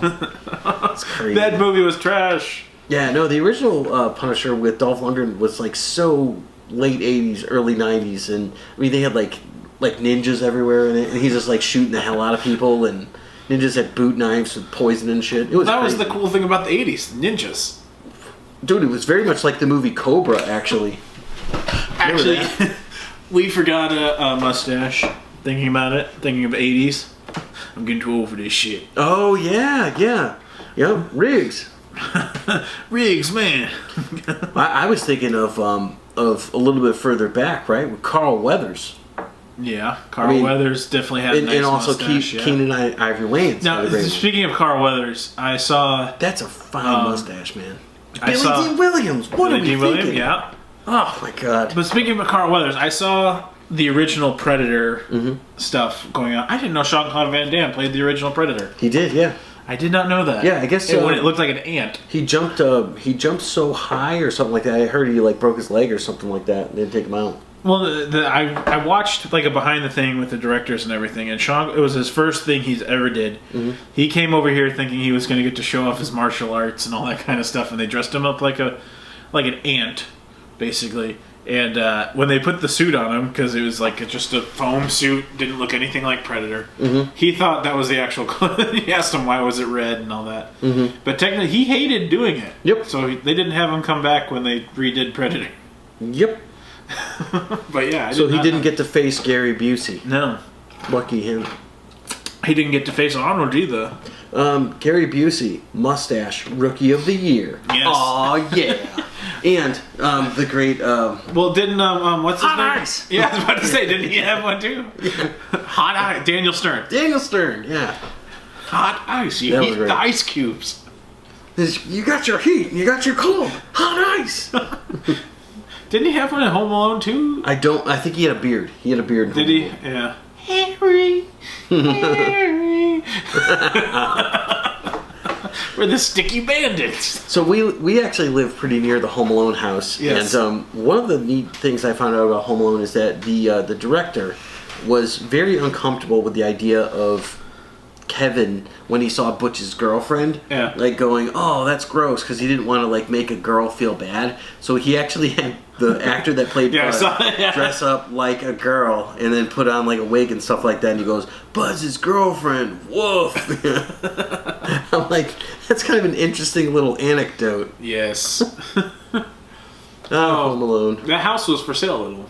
It's crazy. That movie was trash. Yeah, no, the original Punisher with Dolph Lundgren was like so late 80s, early 90s, and I mean they had like like ninjas everywhere in it, and he's just like shooting the hell out of people, and ninjas had boot knives with poison and shit. It was that crazy. was the cool thing about the 80s, ninjas. Dude, it was very much like the movie Cobra, actually. Actually, we forgot a mustache. Thinking about it, thinking of 80s. I'm getting too old for this shit. Oh, yeah. Yep, Riggs. Riggs, man. I was thinking of a little bit further back, right? With Carl Weathers. Yeah, Carl Weathers definitely had a nice and also mustache. Keenan Ivory Wayans. Now, speaking of Carl Weathers, I saw... That's a fine mustache, man. I Billy saw D. Williams. What are we thinking? Williams, yeah. Oh, my God. But speaking of Carl Weathers, I saw the original Predator stuff going on. I didn't know Jean-Claude Van Damme played the original Predator. He did, yeah. I did not know that. Yeah, I guess so. When it looked like an ant. He jumped so high or something like that. I heard he like broke his leg or something like that, and they didn't take him out. Well, I watched like a behind the thing with the directors and everything, and Sean, it was his first thing he's ever did. Mm-hmm. He came over here thinking he was going to get to show off his martial arts and all that kind of stuff, and they dressed him up like an ant, basically. And when they put the suit on him, because it was like just a foam suit, didn't look anything like Predator, he thought that was the actual... He asked him why was it red and all that. Mm-hmm. But technically, he hated doing it. Yep. So they didn't have him come back when they redid Predator. Yep. But yeah, so he didn't get to face Gary Busey. No. Lucky him. He didn't get to face Arnold either. Gary Busey, mustache, rookie of the year. Yes. Aw, yeah. And the great... well, didn't... what's his Hot name? Ice. Yeah, I was about to say, didn't he have one too? Yeah. Hot Ice. Daniel Stern. Daniel Stern, yeah. Hot Ice. You That eat was great. the ice cubes. You got your heat, you got your cold. Hot ice. Didn't he have one at Home Alone too? I think he had a beard. He had a beard. Did he? Yeah. Harry. Harry. We're the sticky bandits. So we actually live pretty near the Home Alone house. Yes. And one of the neat things I found out about Home Alone is that the director was very uncomfortable with the idea of Kevin when he saw Butch's girlfriend, like going, "Oh, that's gross," because he didn't want to like make a girl feel bad. So he actually had the actor that played Buzz dress up like a girl and then put on like a wig and stuff like that. And he goes, "Buzz's girlfriend, woof." I'm like, that's kind of an interesting little anecdote. Yes. Home Alone. That house was for sale a little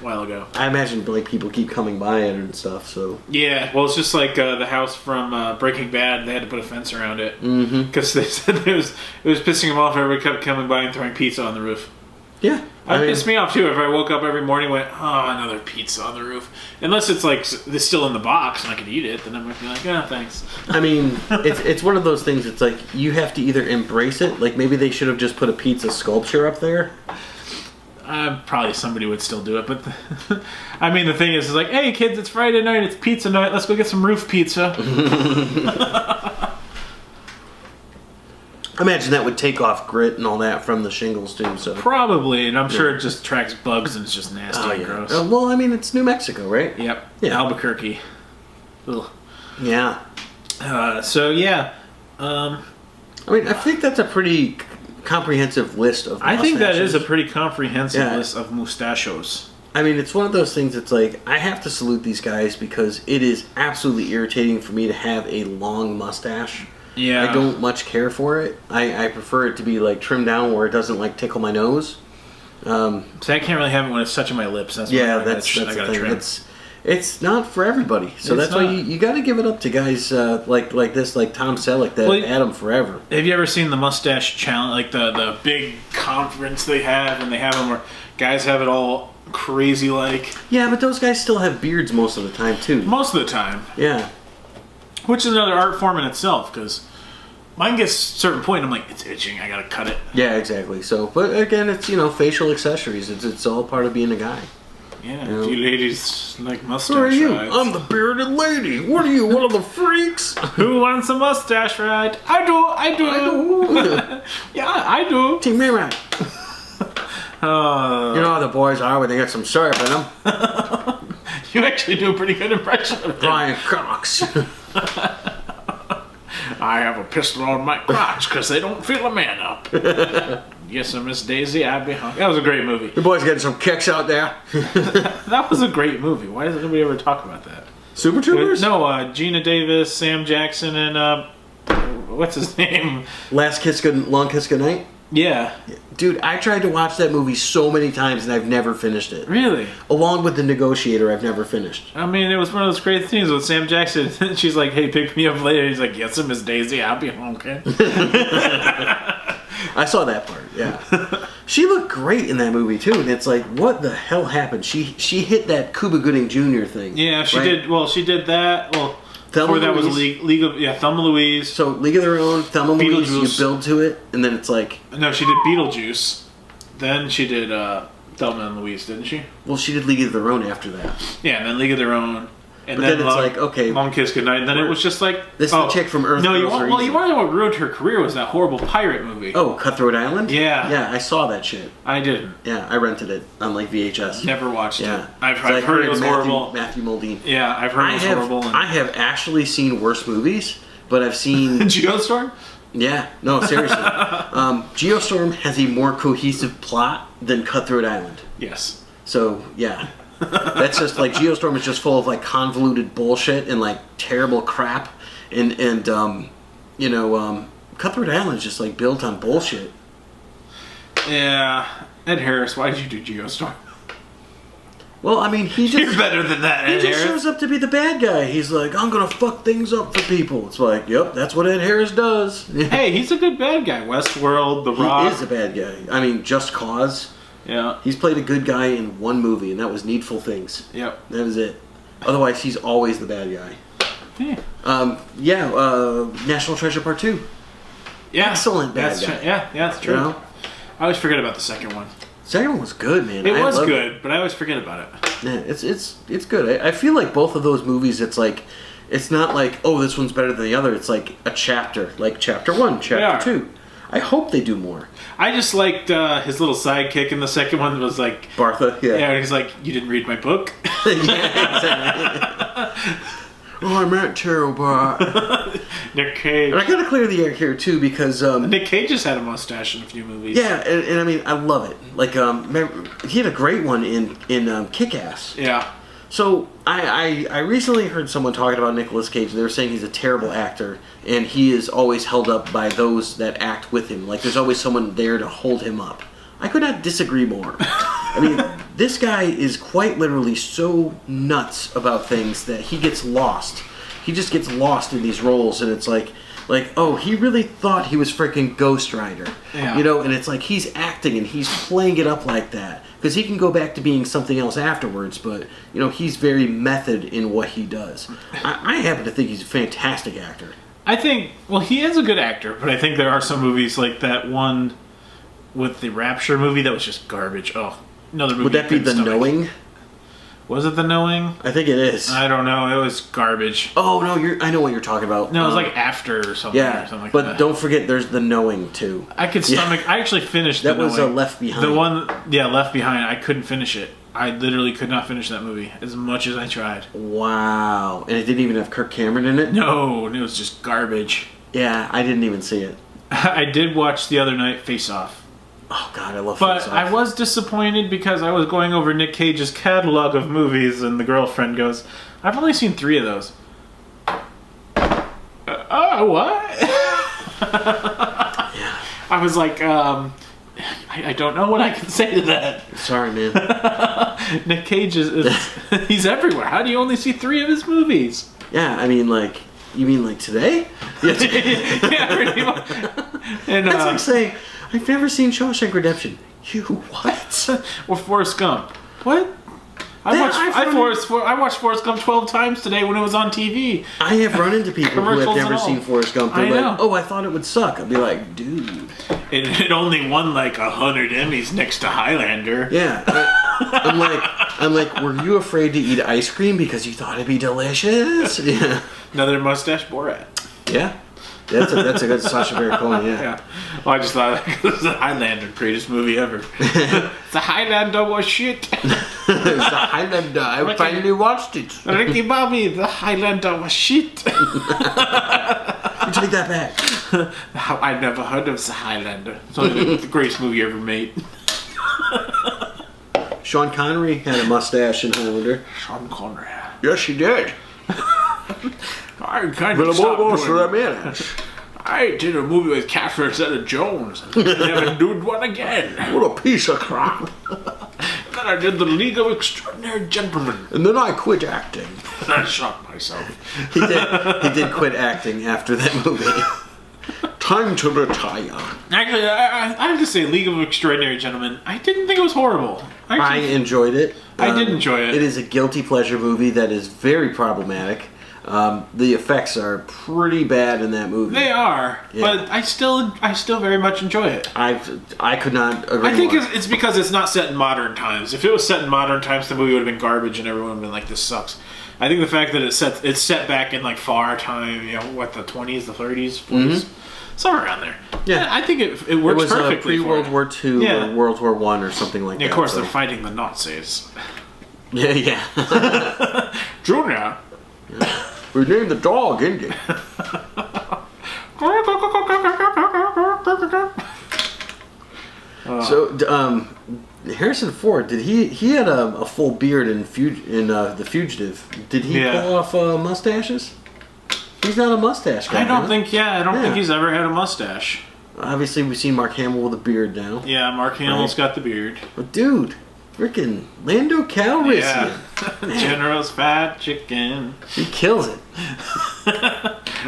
while ago. I imagine like people keep coming by it and stuff. So yeah, well, it's just like the house from Breaking Bad. They had to put a fence around it because they said it was pissing them off. Everybody kept coming by and throwing pizza on the roof. Yeah, It pissed me off too. If I woke up every morning and went, "Oh, another pizza on the roof," unless it's like it's still in the box and I could eat it, then I might be like, "Yeah, thanks." I mean, it's one of those things. It's like you have to either embrace it. Like maybe they should have just put a pizza sculpture up there. Probably somebody would still do it, but I mean, the thing is like, "Hey kids, it's Friday night, it's pizza night. Let's go get some roof pizza." I imagine that would take off grit and all that from the shingles too. So probably, and I'm sure it just attracts bugs and it's just nasty and gross. Well, I mean, it's New Mexico, right? Yep. Yeah. Albuquerque. Ugh. Yeah. So yeah. I mean, I think that's a pretty comprehensive list of mustaches. I think that is a pretty comprehensive Yeah. list of mustachos. I mean, it's one of those things that's like, I have to salute these guys because it is absolutely irritating for me to have a long mustache. Yeah. I don't much care for it. I prefer it to be like trimmed down where it doesn't like tickle my nose. So I can't really have it when it's touching my lips. That's Yeah, when that's I the gotta thing. trim. It's not for everybody. So It's that's why not. you got to give it up to guys like this, like Tom Selleck, that Well, had him forever. Have you ever seen the mustache challenge, like the big conference they have, and they have them where guys have it all crazy like? Yeah, but those guys still have beards most of the time too. Most of the time. Yeah. Which is another art form in itself, because mine gets a certain point, I'm like, it's itching, I gotta cut it. Yeah, exactly. So, but again, it's facial accessories. It's all part of being a guy. Yeah, You know? if you ladies like mustache Who are you? rides. I'm the bearded lady. What are you, one of the freaks? Who wants a mustache ride? I do. Yeah, I do. Team Mayrat. You know how the boys are when they get some syrup in them. You actually do a pretty good impression of him. Brian Cox. I have a pistol on my crotch because they don't feel a man up. Yes, I Miss Daisy, I'd be hungry. That was a great movie. Your boy's getting some kicks out there. That was a great movie. Why doesn't anybody ever talk about that? Super Troopers? No, Gina Davis, Sam Jackson, and what's his name? Long Kiss Goodnight? Yeah. Dude, I tried to watch that movie so many times and I've never finished it. Really? Along with The Negotiator, I've never finished. I mean, it was one of those great things with Sam Jackson. She's like, hey, pick me up later. He's like, yes, Miss Daisy, I'll be home, okay? I saw that part, yeah. She looked great in that movie, too. And it's like, what the hell happened? She hit that Cuba Gooding Jr. thing. Yeah, she right? did. Well, she did that. Well, Thelma before that was Louise. League of... Yeah, Thelma Louise. So, League of Their Own, Thelma Louise, you Beetlejuice. build to it, and then it's like... No, she did Beetlejuice. Then she did Thelma and Louise, didn't she? Well, she did League of Their Own after that. Yeah, and then League of Their Own. And But then it's like, okay... Long Kiss Goodnight. And then it was just like... This is the chick from Earth No, you Girls want, Are well, Easy. you want to know what ruined her career was that horrible pirate movie. Oh, Cutthroat Island? Yeah. Yeah, I saw that shit. I didn't. Yeah, I rented it on like VHS. Never watched Yeah. it. I've heard it was horrible. Matthew Modine. Yeah, I've heard it was horrible. I have actually seen worse movies, but I've seen... Geostorm? Yeah, no, seriously. Geostorm has a more cohesive plot than Cutthroat Island. Yes. So, yeah. That's just like Geostorm is just full of like convoluted bullshit and like terrible crap. And Cutthroat Island is just like built on bullshit. Yeah. Ed Harris, why did you do Geostorm? Well, I mean, he just... You're better than that, He Ed just Harris. shows up to be the bad guy. He's like, I'm gonna fuck things up for people. It's like, yep, that's what Ed Harris does. Hey, he's a good bad guy. Westworld, The Rock. He is a bad guy. I mean, Just Cause. Yeah. He's played a good guy in one movie, and that was Needful Things. Yep. That was it. Otherwise, he's always the bad guy. Yeah. National Treasure Part 2. Yeah. Excellent bad That's guy. Yeah, that's true. You know? I always forget about the second one. Second one was good, man. It I was love good, but I always forget about it. Yeah, it's good. I feel like both of those movies, it's like, it's not like, oh, this one's better than the other. It's like a chapter, like chapter 1, chapter 2. I hope they do more. I just liked his little sidekick in the second one was like... Bartha, yeah. Yeah, he's like, you didn't read my book? Yeah, exactly. Oh, I meant to, but... Nick Cage. And I gotta clear the air here, too, because... Nick Cage has had a mustache in a few movies. Yeah, and I mean, I love it. Like, he had a great one in Kick-Ass. Yeah. So, I recently heard someone talking about Nicolas Cage. They were saying he's a terrible actor, and he is always held up by those that act with him. Like, there's always someone there to hold him up. I could not disagree more. I mean, this guy is quite literally so nuts about things that he gets lost. He just gets lost in these roles, and it's like, oh, he really thought he was freaking Ghost Rider. Yeah. You know, and it's like he's acting and he's playing it up like that. Because he can go back to being something else afterwards, but, you know, he's very method in what he does. I happen to think he's a fantastic actor. I think, well, he is a good actor, but I think there are some movies like that one with the Rapture movie that was just garbage. Oh, another movie. Would that be The Knowing? Was it The Knowing? I think it is. I don't know. It was garbage. Oh, no, I know what you're talking about. No, it was like After or something. Yeah, or something like but that. don't forget there's The Knowing, too. I could stomach... I actually finished That The was Knowing. Left Behind. The one... Yeah, Left Behind. I couldn't finish it. I literally could not finish that movie as much as I tried. Wow. And it didn't even have Kirk Cameron in it? No, it was just garbage. Yeah, I didn't even see it. I did watch the other night Face Off. Oh, God, I love But Face Off. I was disappointed because I was going over Nick Cage's catalog of movies and the girlfriend goes, I've only seen 3 of those. What? Yeah. I was like, I don't know what I can say to that. Sorry, man. Nick Cage is he's everywhere. How do you only see 3 of his movies? Yeah, I mean, like, you mean like today? Yeah, pretty much. And, That's like saying, I've never seen Shawshank Redemption. You what? or Forrest Gump. What? I watched Forrest Gump 12 times today when it was on TV. I have run into people who have Commercials never and all. seen Forrest Gump. They're I like, know. oh, I thought it would suck. I'd be like, dude. It only won like 100 Emmys next to Highlander. Yeah. I'm like, were you afraid to eat ice cream because you thought it'd be delicious? Yeah. Another mustache Borat. Yeah. That's a good Sacha Baron Cohen, yeah. Yeah. Well, I just thought it was the Highlander, greatest movie ever. The Highlander was shit. It's the Highlander. I finally watched it. Ricky Bobby, the Highlander was shit. take that back. I never heard of the Highlander. It's only the greatest movie ever made. Sean Connery had a mustache in Highlander. Sean Connery. Yes, he did. I kind of stopped doing I did a movie with Catherine Zeta-Jones and never did one again. What a piece of crap. Then I did The League of Extraordinary Gentlemen. And then I quit acting. And I shot myself. He did quit acting after that movie. Time to retire. Actually, I have to say, League of Extraordinary Gentlemen, I didn't think it was horrible. I enjoyed it. I did enjoy it. It is a guilty pleasure movie that is very problematic. The effects are pretty bad in that movie. They are, but I still very much enjoy it. I could not agree I think more. it's because it's not set in modern times. If it was set in modern times, the movie would have been garbage and everyone would have been like, this sucks. I think the fact that it's set back in like far time, the 20s, the 30s, 40s, somewhere around there. Yeah, I think it works perfectly. It was pre-World War II or World War I or something like that. Of course, they're fighting the Nazis. Yeah. Junior. Yeah. We named the dog Indy. So, Harrison Ford, did he had a full beard in The Fugitive? Did he pull off mustaches? He's not a mustache guy. I don't think he's ever had a mustache. Obviously, we've seen Mark Hamill with a beard now. Yeah, Mark Hamill's got the beard. But dude, freaking Lando Calrissian. Yeah. General's fat chicken. He kills it.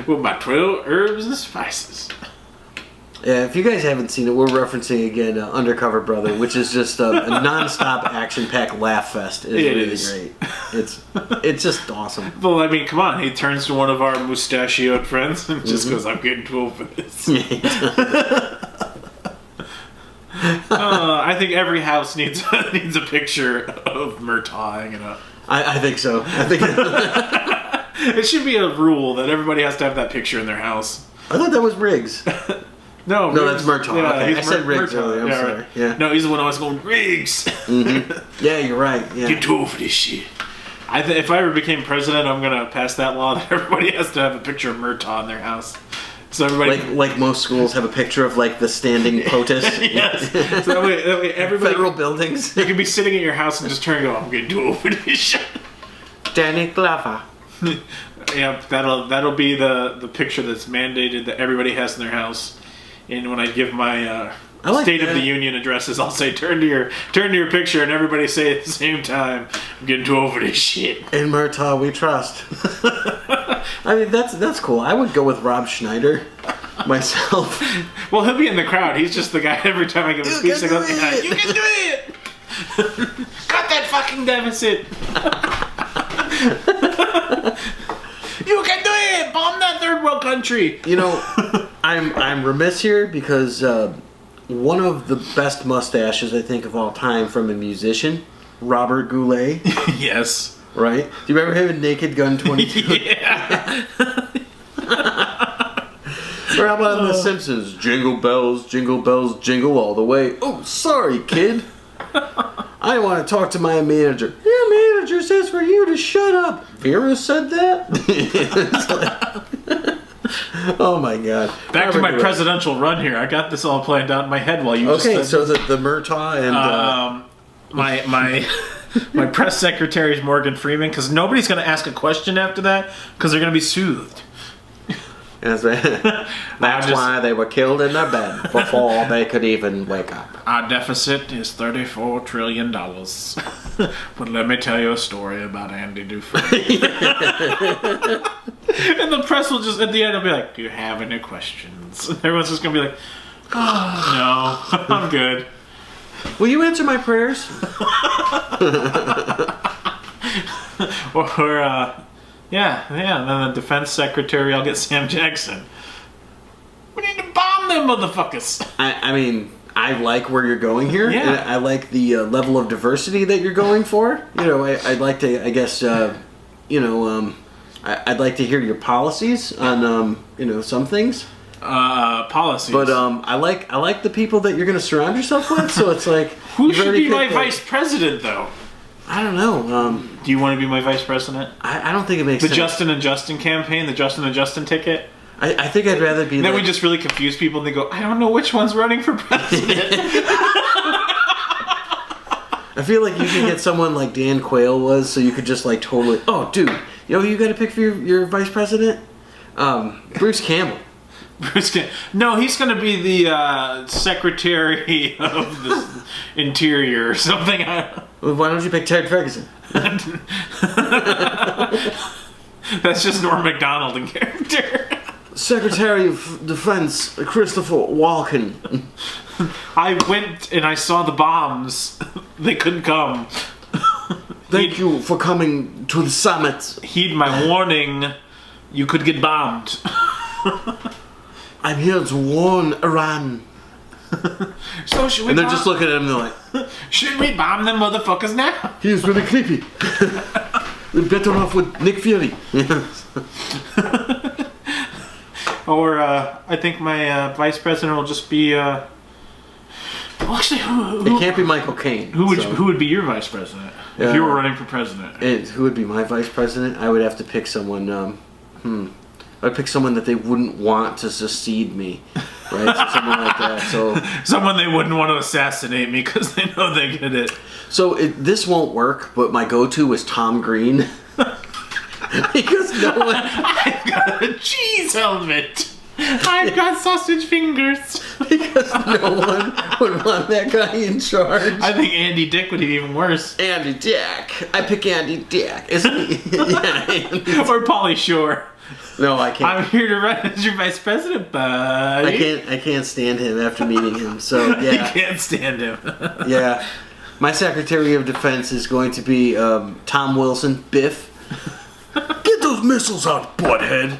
With my 12 herbs and spices. Yeah, if you guys haven't seen it, we're referencing again Undercover Brother, which is just a non-stop action-packed laugh fest. It's really great. It's just awesome. Well, I mean, come on. He turns to one of our mustachioed friends and just goes, I'm getting too old for this. I think every house needs a picture of Murtaugh hanging up. I think so. I think it should be a rule that everybody has to have that picture in their house. I thought that was Riggs. No, that's Murtaugh. Yeah, okay. I said Riggs earlier. I'm sorry. Right. Yeah. No, he's the one always going, Riggs! Yeah, you're right. Yeah. Get too old for this shit. If I ever became president, I'm going to pass that law that everybody has to have a picture of Murtaugh in their house. So everybody, like most schools have a picture of like the standing POTUS. Yes. So that way everybody, federal buildings. You can be sitting at your house and just turn and go, I'm getting too old for this shit. Danny Glover. Yeah, that'll be the picture that's mandated that everybody has in their house. And when I give my State of the Union addresses, I'll say, turn to your picture, and everybody say at the same time, I'm getting too old for this shit. In Murtaugh we trust. I mean, that's cool. I would go with Rob Schneider myself. Well, he'll be in the crowd. He's just the guy every time I give a speech, I go, you can do it! Cut that fucking deficit! You can do it! Bomb that third world country! You know, I'm remiss here because one of the best mustaches I think of all time from a musician, Robert Goulet. Yes. Right? Do you remember him in Naked Gun 22? Yeah. Or how about in The Simpsons? Jingle bells, jingle all the way. Oh, sorry, kid. I want to talk to my manager. Your manager says for you to shut up. Vera said that? Oh my god. Back to my presidential run here. I got this all planned out in my head while you just said so the Murtaugh and... my press secretary is Morgan Freeman, because nobody's going to ask a question after that, because they're going to be soothed. That's why they were killed in their bed before they could even wake up. Our deficit is $34 trillion. But let me tell you a story about Andy Dufresne. And the press will just, at the end, will be like, do you have any questions? And everyone's just going to be like, oh, no, I'm good. Will you answer my prayers? Yeah, and then the defense secretary, I'll get Sam Jackson. We need to bomb them motherfuckers. I mean, I like where you're going here. Yeah. And I like the level of diversity that you're going for. You know, I'd like to, I guess, I'd like to hear your policies on, some things. Policies. But I like the people that you're going to surround yourself with. So it's like, who should be my vice president, though? I don't know. Do you want to be my vice president? I don't think it makes sense. The Justen and Justen campaign, the Justen and Justen ticket? I think I'd rather be. And then we just really confuse people, and they go, "I don't know which one's running for president." I feel like you can get someone like Dan Quayle was, so you could just like totally. Oh, dude, you know who you got to pick for your vice president? Bruce Campbell. No, he's going to be the Secretary of the Interior or something. Well, why don't you pick Ted Ferguson? That's just Norm Macdonald in character. Secretary of Defense Christopher Walken. I went and I saw the bombs. They couldn't come. Thank you for coming to the summit. Heed my warning. You could get bombed. I'm here to warn Iran. So should we? And they're just looking at him. They're like, should we bomb them motherfuckers now? He is really creepy. We're better off with Nick Fury. Or I think my vice president will just be. Well, actually, it can't be Michael Caine. Who would be your vice president if you were running for president? Who would be my vice president? I would have to pick someone. I'd pick someone that they wouldn't want to succeed me, right? So someone like that. So someone they wouldn't want to assassinate me because they know they get it. So this won't work, but my go-to was Tom Green. Because no one... I've got a cheese helmet. I've got sausage fingers. Because no one would want that guy in charge. I think Andy Dick would be even worse. Andy Dick. I pick Andy Dick. Isn't he? Yeah, Andy Dick. Or Pauly Shore. No, I can't. I'm here to run as your vice president, buddy. I can't stand him after meeting him. So yeah, you can't stand him. Yeah, my Secretary of Defense is going to be Tom Wilson, Biff. Get those missiles out, butthead.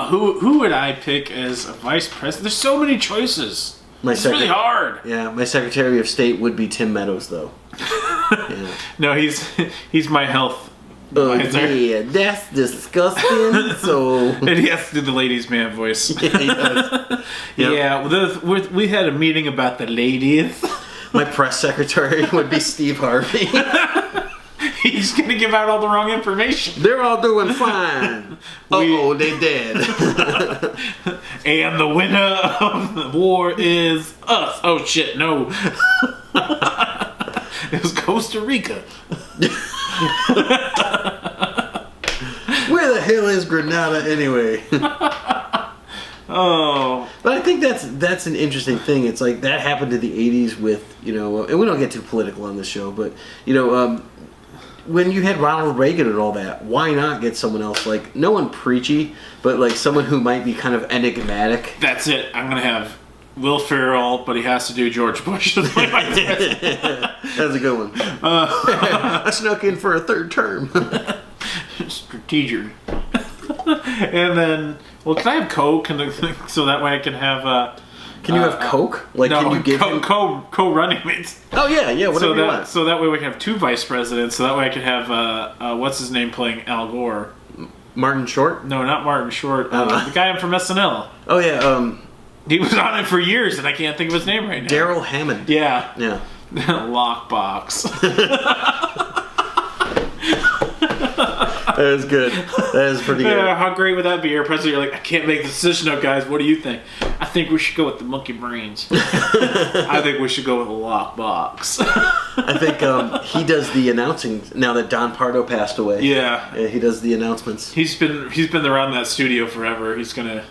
Who would I pick as a vice president? There's so many choices. It's really hard. Yeah, my Secretary of State would be Tim Meadows, though. Yeah. No, he's my health. Oh yeah, that's disgusting. So and he has to do the ladies' man voice. Yeah, he does. Yep. Yeah, we had a meeting about the ladies. My press secretary would be Steve Harvey. He's gonna give out all the wrong information. They're all doing fine. Oh, they dead. And the winner of the war is us. Oh shit, no. It was Costa Rica. Where the hell is Grenada anyway? Oh, but I think that's an interesting thing. It's like that happened in the '80s with and we don't get too political on this show, but when you had Ronald Reagan and all that, why not get someone else like no one preachy, but like someone who might be kind of enigmatic? That's it. I'm gonna have Will Ferrell, but he has to do George Bush as my vice president. That's a good one. I snuck in for a third term. Strategic. And then, well, can I have Coke? So that way I can have. Can you have Coke? Like, no, can you give him co-running mates? Oh yeah, whatever you want. So that way we can have two vice presidents. So that way I can have what's his name playing Al Gore? Martin Short? No, not Martin Short. The guy from SNL. Oh yeah. He was on it for years, and I can't think of his name right now. Daryl Hammond. Yeah. Yeah. Lockbox. That is good. That is pretty good. How great would that be? You're president. You're like, I can't make the decision now, guys. What do you think? I think we should go with the monkey brains. I think we should go with a lockbox. I think he does the announcing now that Don Pardo passed away. Yeah. He does the announcements. He's been around that studio forever. He's gonna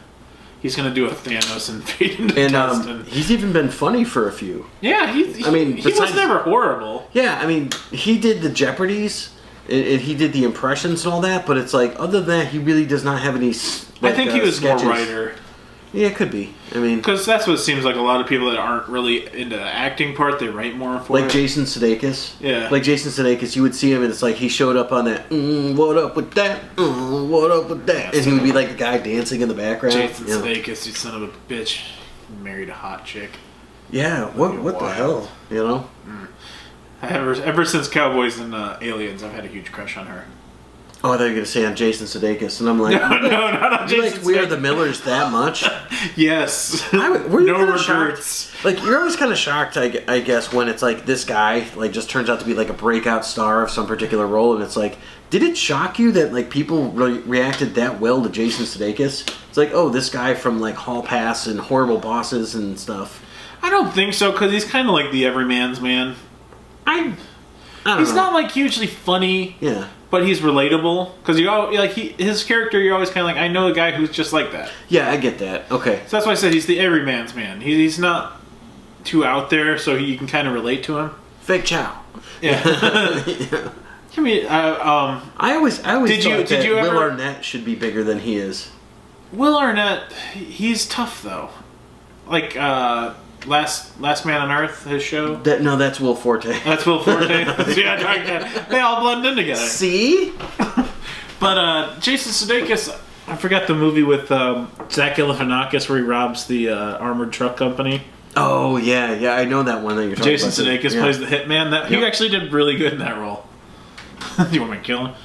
do a Thanos and fade into dust. And he's even been funny for a few. Yeah, he was never horrible. Yeah, I mean, he did the Jeopardies. And he did the impressions and all that, but it's like, other than that, he really does not have any. I think he was sketches. more writer. Yeah, it could be. I mean, because that's what it seems like. A lot of people that aren't really into the acting part, they write more for like Jason Sudeikis. Yeah, like Jason Sudeikis, you would see him, and it's like he showed up on that. What up with that? What up with that? And he would be like the guy dancing in the background. Jason Sudeikis, you son of a bitch, married a hot chick. Yeah, what the hell? You know. Ever since Cowboys and Aliens, I've had a huge crush on her. Oh, I thought you were going to say on Jason Sudeikis, and I'm like, no, not on you Jason liked We Are Sudeikis. the Millers that much? Yes. Were you no kinda regrets. shocked? Like, you're always kind of shocked, I guess, when it's like this guy like just turns out to be like a breakout star of some particular role, and it's like, did it shock you that like people reacted that well to Jason Sudeikis? It's like, oh, this guy from like Hall Pass and Horrible Bosses and stuff. I don't think so, because he's kind of like the everyman's man. I don't He's know. not like hugely funny. Yeah. But he's relatable because his character. You're always kind of like, I know a guy who's just like that. Yeah, I get that. Okay. So that's why I said he's the everyman's man. He's not too out there, so you can kind of relate to him. Fake chow. Yeah. Yeah. I mean, I always Did you- thought did that you ever- Will Arnett should be bigger than he is. Will Arnett, he's tough though. Like Last Man on Earth, his show. That's Will Forte. That's Will Forte. Yeah, they all blend in together. See? But Jason Sudeikis, I forgot the movie with Zach Galifianakis where he robs the armored truck company. Oh yeah, I know that one that you're talking Jason about. Sudeikis plays the hitman. He Yep. actually did really good in that role. Do you want me to kill him?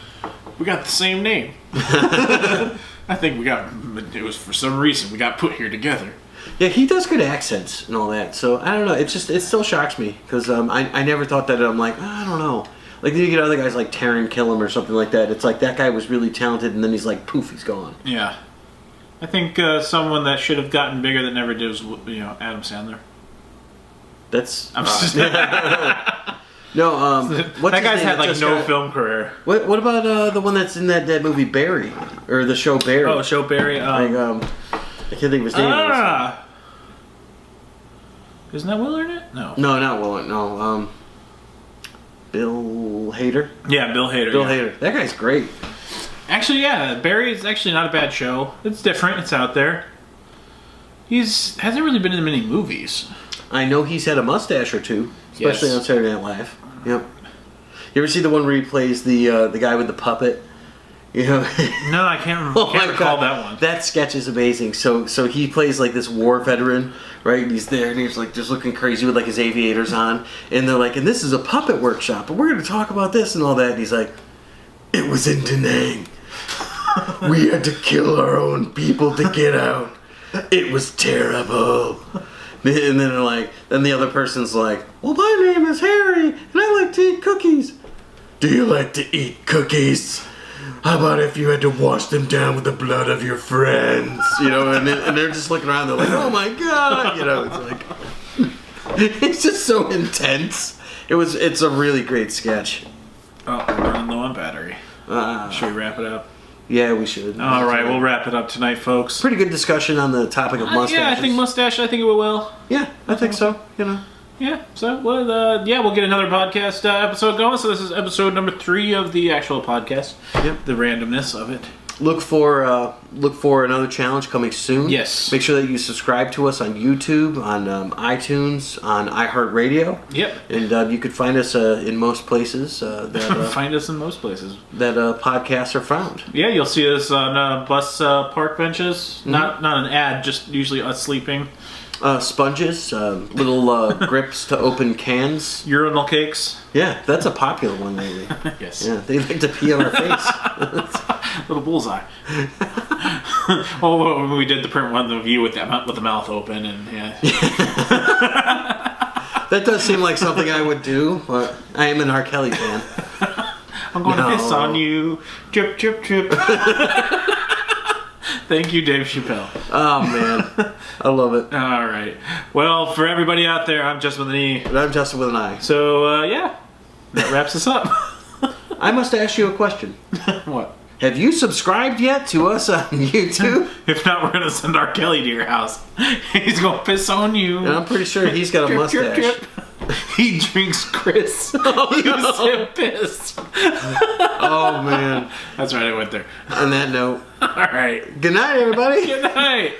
We got the same name. I think it was for some reason we got put here together. Yeah, he does good accents and all that. So I don't know. It still shocks me because I never thought that. I'm like, I don't know. Like then you get other guys like Taron Killam or something like that. It's like that guy was really talented, and then he's like, poof, he's gone. Yeah, I think someone that should have gotten bigger that never did was Adam Sandler. That's I'm just no. What's that his guy's name had like just no got- film career. What about the one that's in that movie Barry or the show Barry? Oh, Show Barry. I can't think of his name. Isn't that Will Arnett? No. No, not Will. No, Bill Hader. Yeah, Bill Hader. Bill yeah. Hader. That guy's great. Actually, yeah, Barry is actually not a bad show. It's different. It's out there. Hasn't really been in many movies. I know he's had a mustache or two, especially Yes. on Saturday Night Live. Yep. You ever see the one where he plays the guy with the puppet? You know. No, I can't Oh my recall God. that one. That sketch is amazing. So he plays like this war veteran, right? And he's there and he's like just looking crazy with like his aviators on, and they're like, and this is a puppet workshop, and we're going to talk about this and all that. And he's like, it was in Da Nang. We had to kill our own people to get out. It was terrible. And then then the other person's like, well, my name is Harry, and I like to eat cookies. Do you like to eat cookies? How about if you had to wash them down with the blood of your friends? You know, and they're just looking around, they're like, oh my God. You know, it's like, it's just so intense. It's a really great sketch. Oh, we're running low on battery. Should we wrap it up? Yeah, we should. All right, we'll wrap it up tonight, folks. Pretty good discussion on the topic of mustaches. Yeah, I think mustache. I think it will well. Yeah, I think so. You know. Yeah. So, we'll get another podcast episode going. So this is episode number 3 of the actual podcast. Yep. The randomness of it. Look for another challenge coming soon. Yes. Make sure that you subscribe to us on YouTube, on iTunes, on iHeartRadio. Yep. And you could find us in most places that Find us in most places. podcasts are found. Yeah, you'll see us on bus park benches. Not an ad, just usually us sleeping. Sponges, little grips to open cans. Urinal cakes. Yeah, that's a popular one lately. Yes. Yeah, they like to pee on our face. Little bullseye. Oh, when we did the print one of you with the mouth open and yeah. That does seem like something I would do, but I am an R. Kelly fan. I'm going to No. piss on you. Drip, drip, drip. Thank you, Dave Chappelle. Oh man, I love it. All right. Well, for everybody out there, I'm Justin with an E. And I'm Justin with an I. So, yeah. That wraps us up. I must ask you a question. What? Have you subscribed yet to us on YouTube? If not, we're going to send R. Kelly to your house. He's going to piss on you. And I'm pretty sure he's got a mustache. Drip, drip. He drinks Chris. You said piss. Oh man. That's right, I went there. On that note, All right. good night, everybody. Good night.